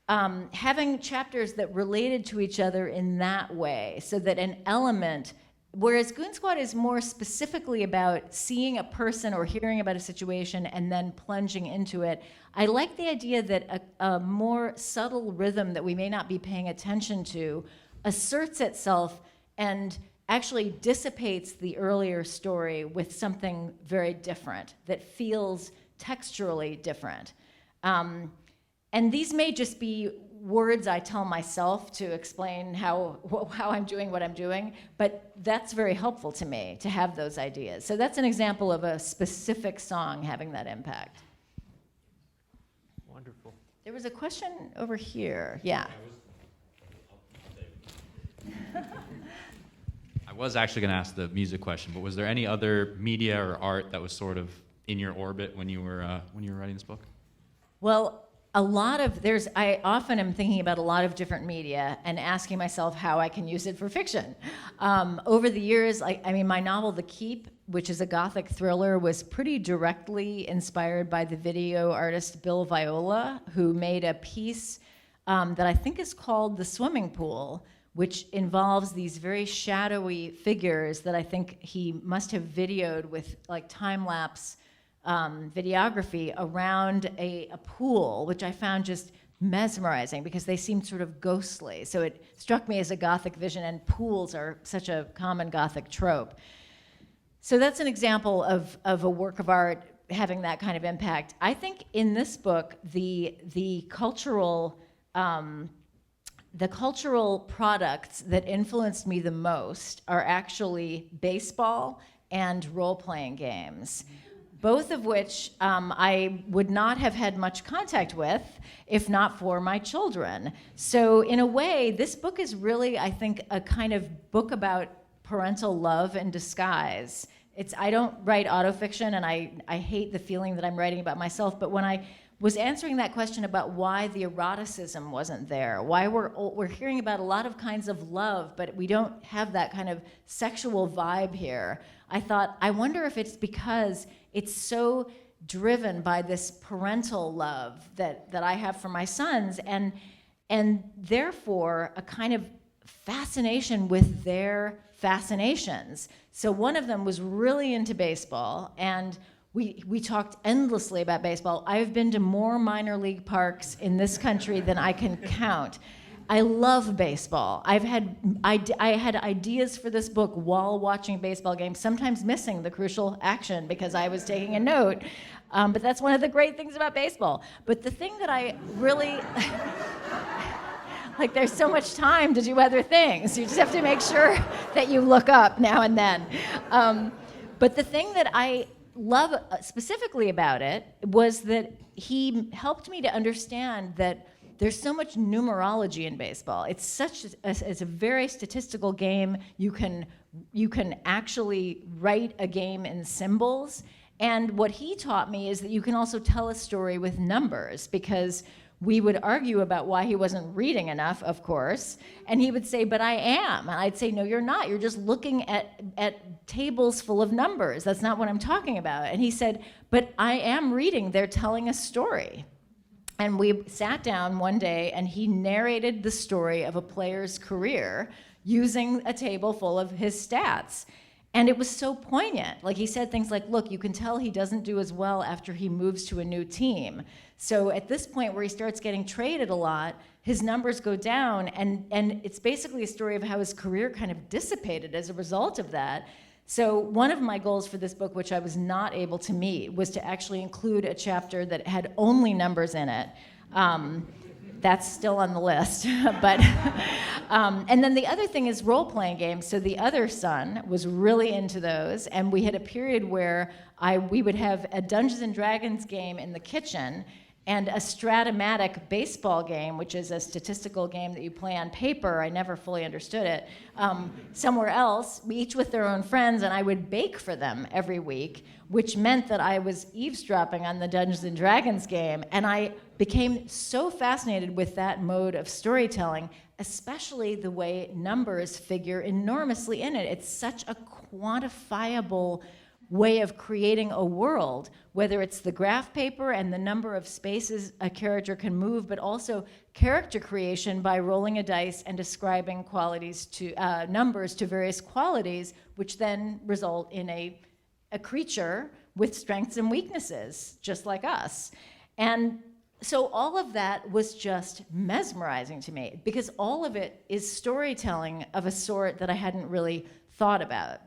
having chapters that related to each other in that way, so that an element, whereas Goon Squad is more specifically about seeing a person or hearing about a situation and then plunging into it, I like the idea that a more subtle rhythm that we may not be paying attention to asserts itself and actually dissipates the earlier story with something very different that feels texturally different. And these may just be words I tell myself to explain how I'm doing what I'm doing, but that's very helpful to me to have those ideas. So that's an example of a specific song having that impact. Wonderful. There was a question over here. Yeah. I was actually going to ask the music question, but was there any other media or art that was sort of in your orbit when you were writing this book? Well, I often am thinking about a lot of different media and asking myself how I can use it for fiction. Over the years, my novel, The Keep, which is a Gothic thriller, was pretty directly inspired by the video artist Bill Viola, who made a piece that I think is called The Swimming Pool, which involves these very shadowy figures that I think he must have videoed with time-lapse videography around a pool, which I found just mesmerizing because they seemed sort of ghostly. So it struck me as a Gothic vision, and pools are such a common Gothic trope. So that's an example of a work of art having that kind of impact. I think in this book, the cultural products that influenced me the most are actually baseball and role-playing games, both of which I would not have had much contact with if not for my children. So in a way, this book is really, I think, a kind of book about parental love in disguise. I don't write autofiction, and I hate the feeling that I'm writing about myself, but when I was answering that question about why the eroticism wasn't there, why we're hearing about a lot of kinds of love, but we don't have that kind of sexual vibe here, I thought, I wonder if it's because it's so driven by this parental love that I have for my sons, and therefore a kind of fascination with their fascinations. So one of them was really into baseball, and we talked endlessly about baseball. I've been to more minor league parks in this country than I can count. I love baseball. I had ideas for this book while watching baseball games, sometimes missing the crucial action because I was taking a note. But that's one of the great things about baseball. But the thing that I really, there's so much time to do other things. You just have to make sure that you look up now and then. But the thing that I love specifically about it was that he helped me to understand that there's so much numerology in baseball. It's it's a very statistical game. You can actually write a game in symbols. And what he taught me is that you can also tell a story with numbers, because we would argue about why he wasn't reading enough, of course. And he would say, but I am. And I'd say, no, you're not. You're just looking at tables full of numbers. That's not what I'm talking about. And he said, but I am reading. They're telling a story. And we sat down one day, and he narrated the story of a player's career using a table full of his stats. And it was so poignant. Like, he said things like, look, you can tell he doesn't do as well after he moves to a new team. So at this point where he starts getting traded a lot, his numbers go down, and it's basically a story of how his career kind of dissipated as a result of that. So one of my goals for this book, which I was not able to meet, was to actually include a chapter that had only numbers in it. That's still on the list. But and then the other thing is role-playing games. So the other son was really into those, and we had a period where we would have a Dungeons and Dragons game in the kitchen and a Stratomatic baseball game, which is a statistical game that you play on paper. I never fully understood it. Somewhere else, each with their own friends, and I would bake for them every week, which meant that I was eavesdropping on the Dungeons and Dragons game, and I became so fascinated with that mode of storytelling, especially the way numbers figure enormously in it. It's such a quantifiable way of creating a world, whether it's the graph paper and the number of spaces a character can move, but also character creation by rolling a dice and ascribing qualities to numbers to various qualities, which then result in a creature with strengths and weaknesses, just like us. And so all of that was just mesmerizing to me, because all of it is storytelling of a sort that I hadn't really thought about.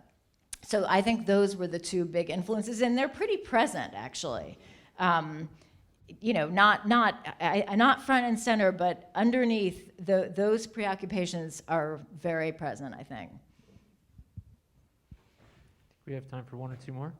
So I think those were the two big influences, and they're pretty present, actually. Not front and center, but underneath, those preoccupations are very present, I think. We have time for one or two more.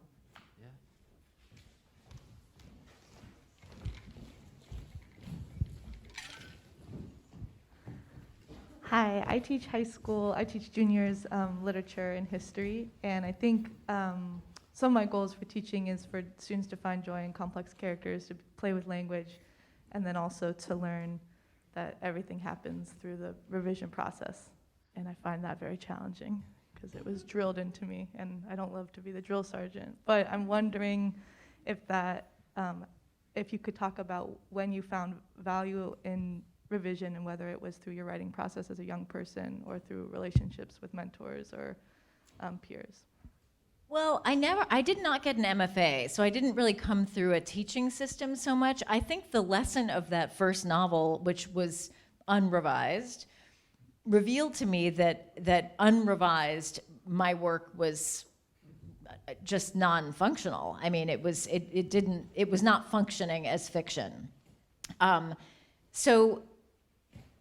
Hi, I teach high school. I teach juniors literature and history, and I think some of my goals for teaching is for students to find joy in complex characters, to play with language, and then also to learn that everything happens through the revision process. And I find that very challenging because it was drilled into me, and I don't love to be the drill sergeant. But I'm wondering if you could talk about when you found value in revision, and whether it was through your writing process as a young person or through relationships with mentors or peers. Well, I did not get an MFA, so I didn't really come through a teaching system so much. I think the lesson of that first novel, which was unrevised, revealed to me that unrevised, my work was just non-functional. I mean, it was not functioning as fiction. So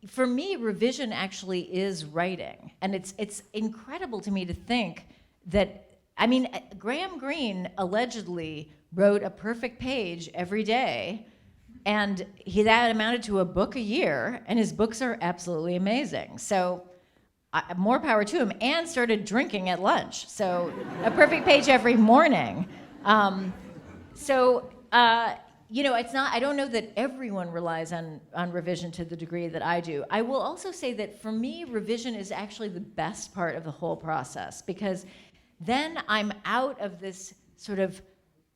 for me, revision actually is writing. And it's incredible to me to think that, I mean, Graham Greene allegedly wrote a perfect page every day, and that amounted to a book a year, and his books are absolutely amazing. So more power to him, and started drinking at lunch. So a perfect page every morning. It's not, I don't know that everyone relies on revision to the degree that I do. I will also say that for me, revision is actually the best part of the whole process, because then I'm out of this sort of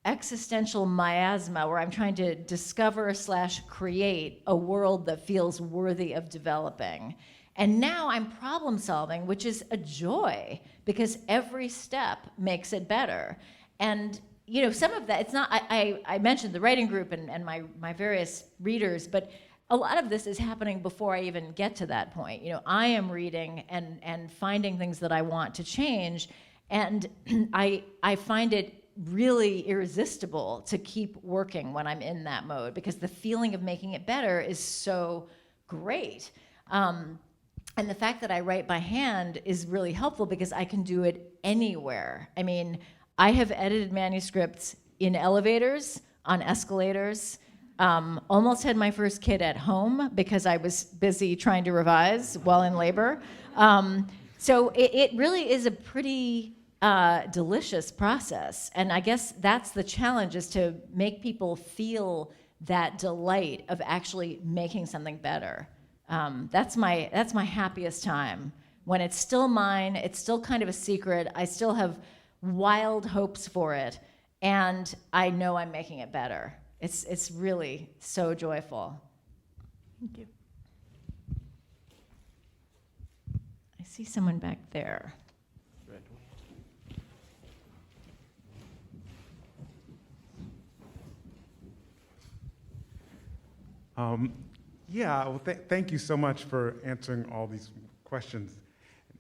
existential miasma where I'm trying to discover/create a world that feels worthy of developing. And now I'm problem solving, which is a joy, because every step makes it better. And some of that, it's not, I mentioned the writing group and my various readers, but a lot of this is happening before I even get to that point. I am reading and finding things that I want to change, and I find it really irresistible to keep working when I'm in that mode, because the feeling of making it better is so great. And the fact that I write by hand is really helpful, because I can do it anywhere. I mean, I have edited manuscripts in elevators, on escalators, almost had my first kid at home because I was busy trying to revise while in labor. So it really is a pretty delicious process. And I guess that's the challenge, is to make people feel that delight of actually making something better. That's my happiest time, when it's still mine, it's still kind of a secret, I still have wild hopes for it, and I know I'm making it better. It's really so joyful. Thank you. I see someone back there. Yeah, well, thank you so much for answering all these questions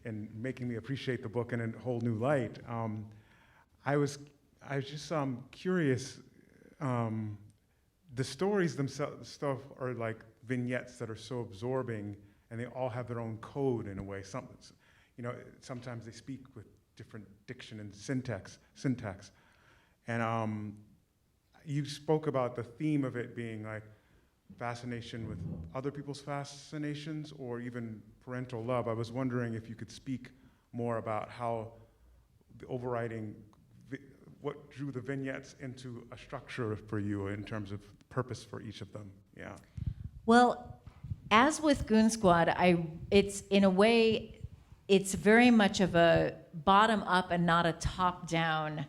and making me appreciate the book in a whole new light. I was just curious. The stories themselves stuff are like vignettes that are so absorbing, and they all have their own code in a way. Sometimes they speak with different diction and syntax. And you spoke about the theme of it being like fascination with other people's fascinations, or even parental love. I was wondering if you could speak more about how the overriding, what drew the vignettes into a structure for you in terms of purpose for each of them. Yeah. Well, as with Goon Squad, it's in a way, it's very much of a bottom up and not a top down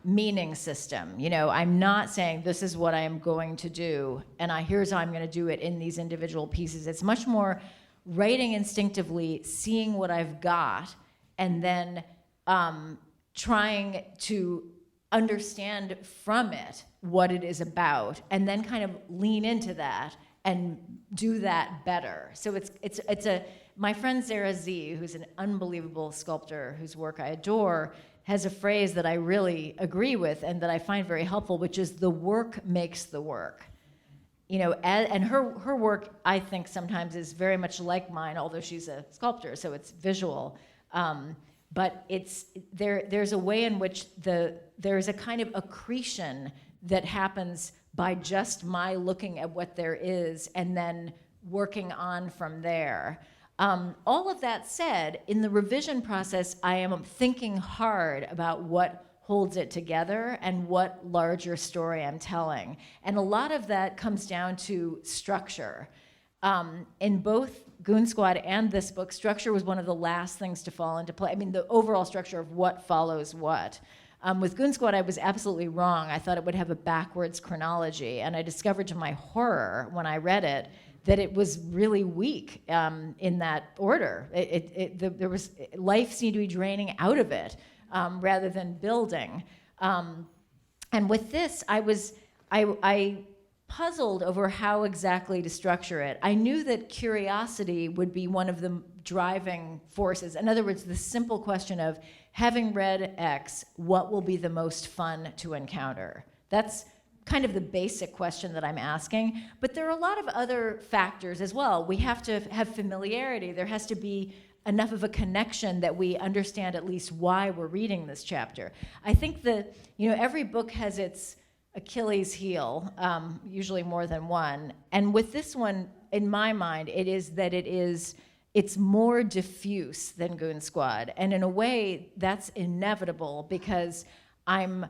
meaning system. I'm not saying this is what I am going to do, and here's how I'm going to do it in these individual pieces. It's much more writing instinctively, seeing what I've got, and then trying to understand from it what it is about, and then kind of lean into that and do that better. So my friend Sarah Z, who's an unbelievable sculptor whose work I adore, has a phrase that I really agree with and that I find very helpful, which is the work makes the work. And her work, I think, sometimes is very much like mine, although she's a sculptor, so it's visual. But there's a way in which there's a kind of accretion that happens by just my looking at what there is and then working on from there. All of that said, in the revision process, I am thinking hard about what holds it together and what larger story I'm telling. And a lot of that comes down to structure. In both Goon Squad and this book, structure was one of the last things to fall into play. I mean, the overall structure of what follows what. With Goon Squad, I was absolutely wrong. I thought it would have a backwards chronology, and I discovered to my horror when I read it that it was really weak in that order. There was life seemed to be draining out of it rather than building. And with this, I puzzled over how exactly to structure it. I knew that curiosity would be one of the driving forces. In other words, the simple question of, having read X, what will be the most fun to encounter? That's kind of the basic question that I'm asking. But there are a lot of other factors as well. We have to have familiarity. There has to be enough of a connection that we understand at least why we're reading this chapter. I think that every book has its Achilles heel, usually more than one. And with this one, in my mind, it's more diffuse than Goon Squad. And in a way, that's inevitable because I'm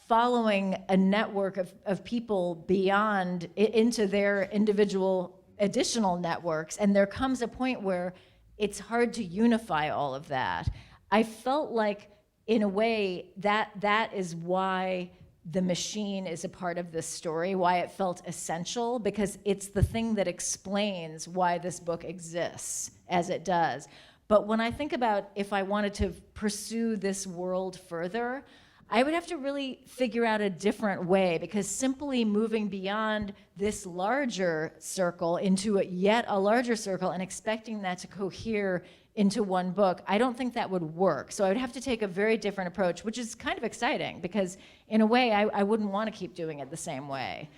following a network of people beyond into their individual additional networks. And there comes a point where it's hard to unify all of that. I felt like, in a way, that is why the machine is a part of this story, why it felt essential, because it's the thing that explains why this book exists as it does. But when I think about if I wanted to pursue this world further, I would have to really figure out a different way, because simply moving beyond this larger circle into yet a larger circle and expecting that to cohere into one book, I don't think that would work. So I would have to take a very different approach, which is kind of exciting, because in a way, I wouldn't want to keep doing it the same way.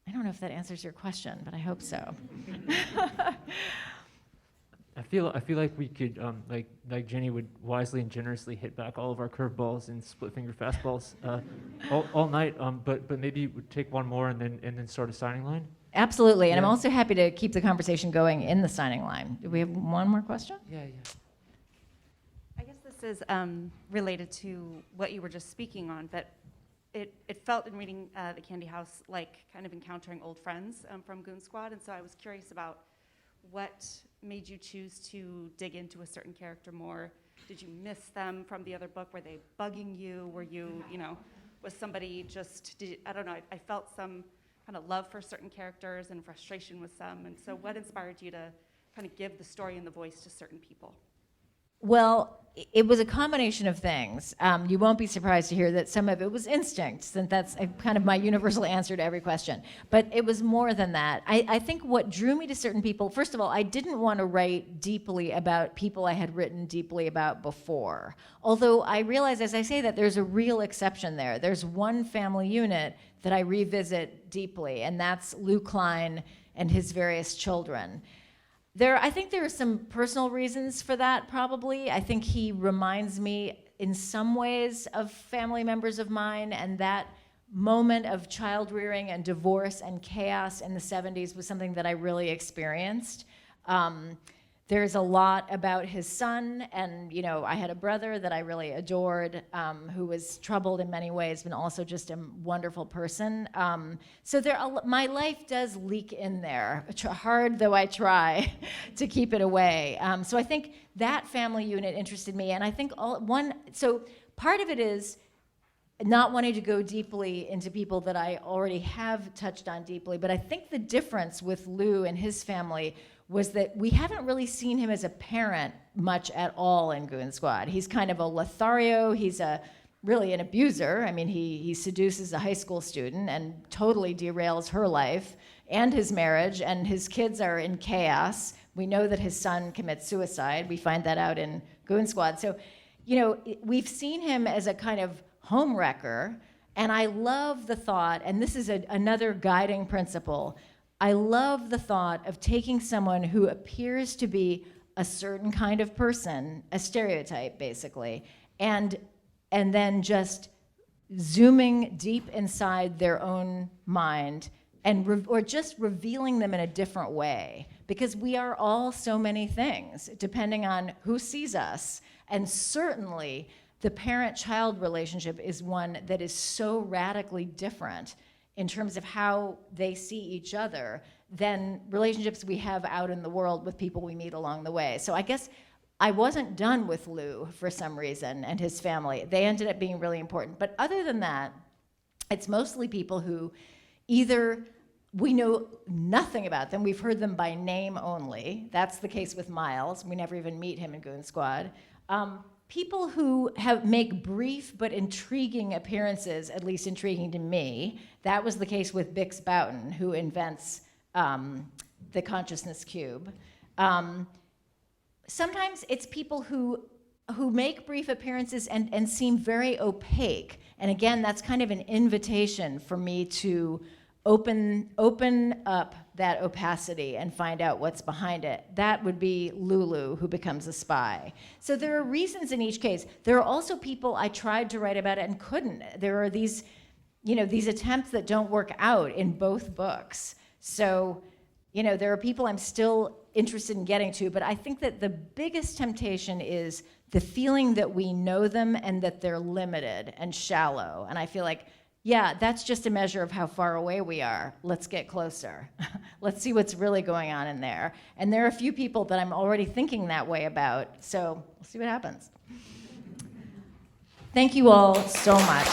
I don't know if that answers your question, but I hope so. I feel like we could like Jenny would wisely and generously hit back all of our curveballs and split finger fastballs all night. But maybe we'd take one more and then start a signing line. Absolutely, and I'm Yeah. also happy to keep the conversation going in the signing line. Do we have one more question? Yeah. I guess this is related to what you were just speaking on, but it felt in reading The Candy House like kind of encountering old friends from Goon Squad, and so I was curious about what made you choose to dig into a certain character more. Did you miss them from the other book? Were they bugging you? Were you, was somebody just, I don't know, I felt some kind of love for certain characters and frustration with some, and so what inspired you to kind of give the story and the voice to certain people? Well, it was a combination of things. You won't be surprised to hear that some of it was instinct, since that's kind of my universal answer to every question. But it was more than that. I think what drew me to certain people, first of all, I didn't want to write deeply about people I had written deeply about before. Although I realize, as I say that, there's a real exception there. There's one family unit that I revisit deeply, and that's Lou Klein and his various children. I think there are some personal reasons for that, probably. I think he reminds me in some ways of family members of mine, and that moment of child rearing and divorce and chaos in the 70s was something that I really experienced. There's a lot about his son, and I had a brother that I really adored, who was troubled in many ways, but also just a wonderful person. So my life does leak in there, hard though I try to keep it away. So I think that family unit interested me, and I think so part of it is not wanting to go deeply into people that I already have touched on deeply, but I think the difference with Lou and his family was that we haven't really seen him as a parent much at all in Goon Squad. He's kind of a Lothario. He's really an abuser. I mean, he seduces a high school student and totally derails her life and his marriage, and his kids are in chaos. We know that his son commits suicide. We find that out in Goon Squad. So, we've seen him as a kind of homewrecker, and I love the thought, and this is another guiding principle, I love the thought of taking someone who appears to be a certain kind of person, a stereotype basically, and then just zooming deep inside their own mind or just revealing them in a different way, because we are all so many things depending on who sees us. And certainly the parent-child relationship is one that is so radically different in terms of how they see each other than relationships we have out in the world with people we meet along the way. So I guess I wasn't done with Lou for some reason and his family. They ended up being really important. But other than that, it's mostly people who either we know nothing about them, we've heard them by name only. That's the case with Miles. We never even meet him in Goon Squad. People who make brief but intriguing appearances, at least intriguing to me. That was the case with Bix Boughton, who invents the consciousness cube. Sometimes it's people who make brief appearances and seem very opaque. And again, that's kind of an invitation for me to open up that opacity and find out what's behind it. That would be Lulu, who becomes a spy. So there are reasons in each case. There are also people I tried to write about it and couldn't. There are these attempts that don't work out in both books. So, there are people I'm still interested in getting to, but I think that the biggest temptation is the feeling that we know them and that they're limited and shallow. And I feel like, yeah, that's just a measure of how far away we are. Let's get closer. Let's see what's really going on in there. And there are a few people that I'm already thinking that way about, so we'll see what happens. Thank you all so much.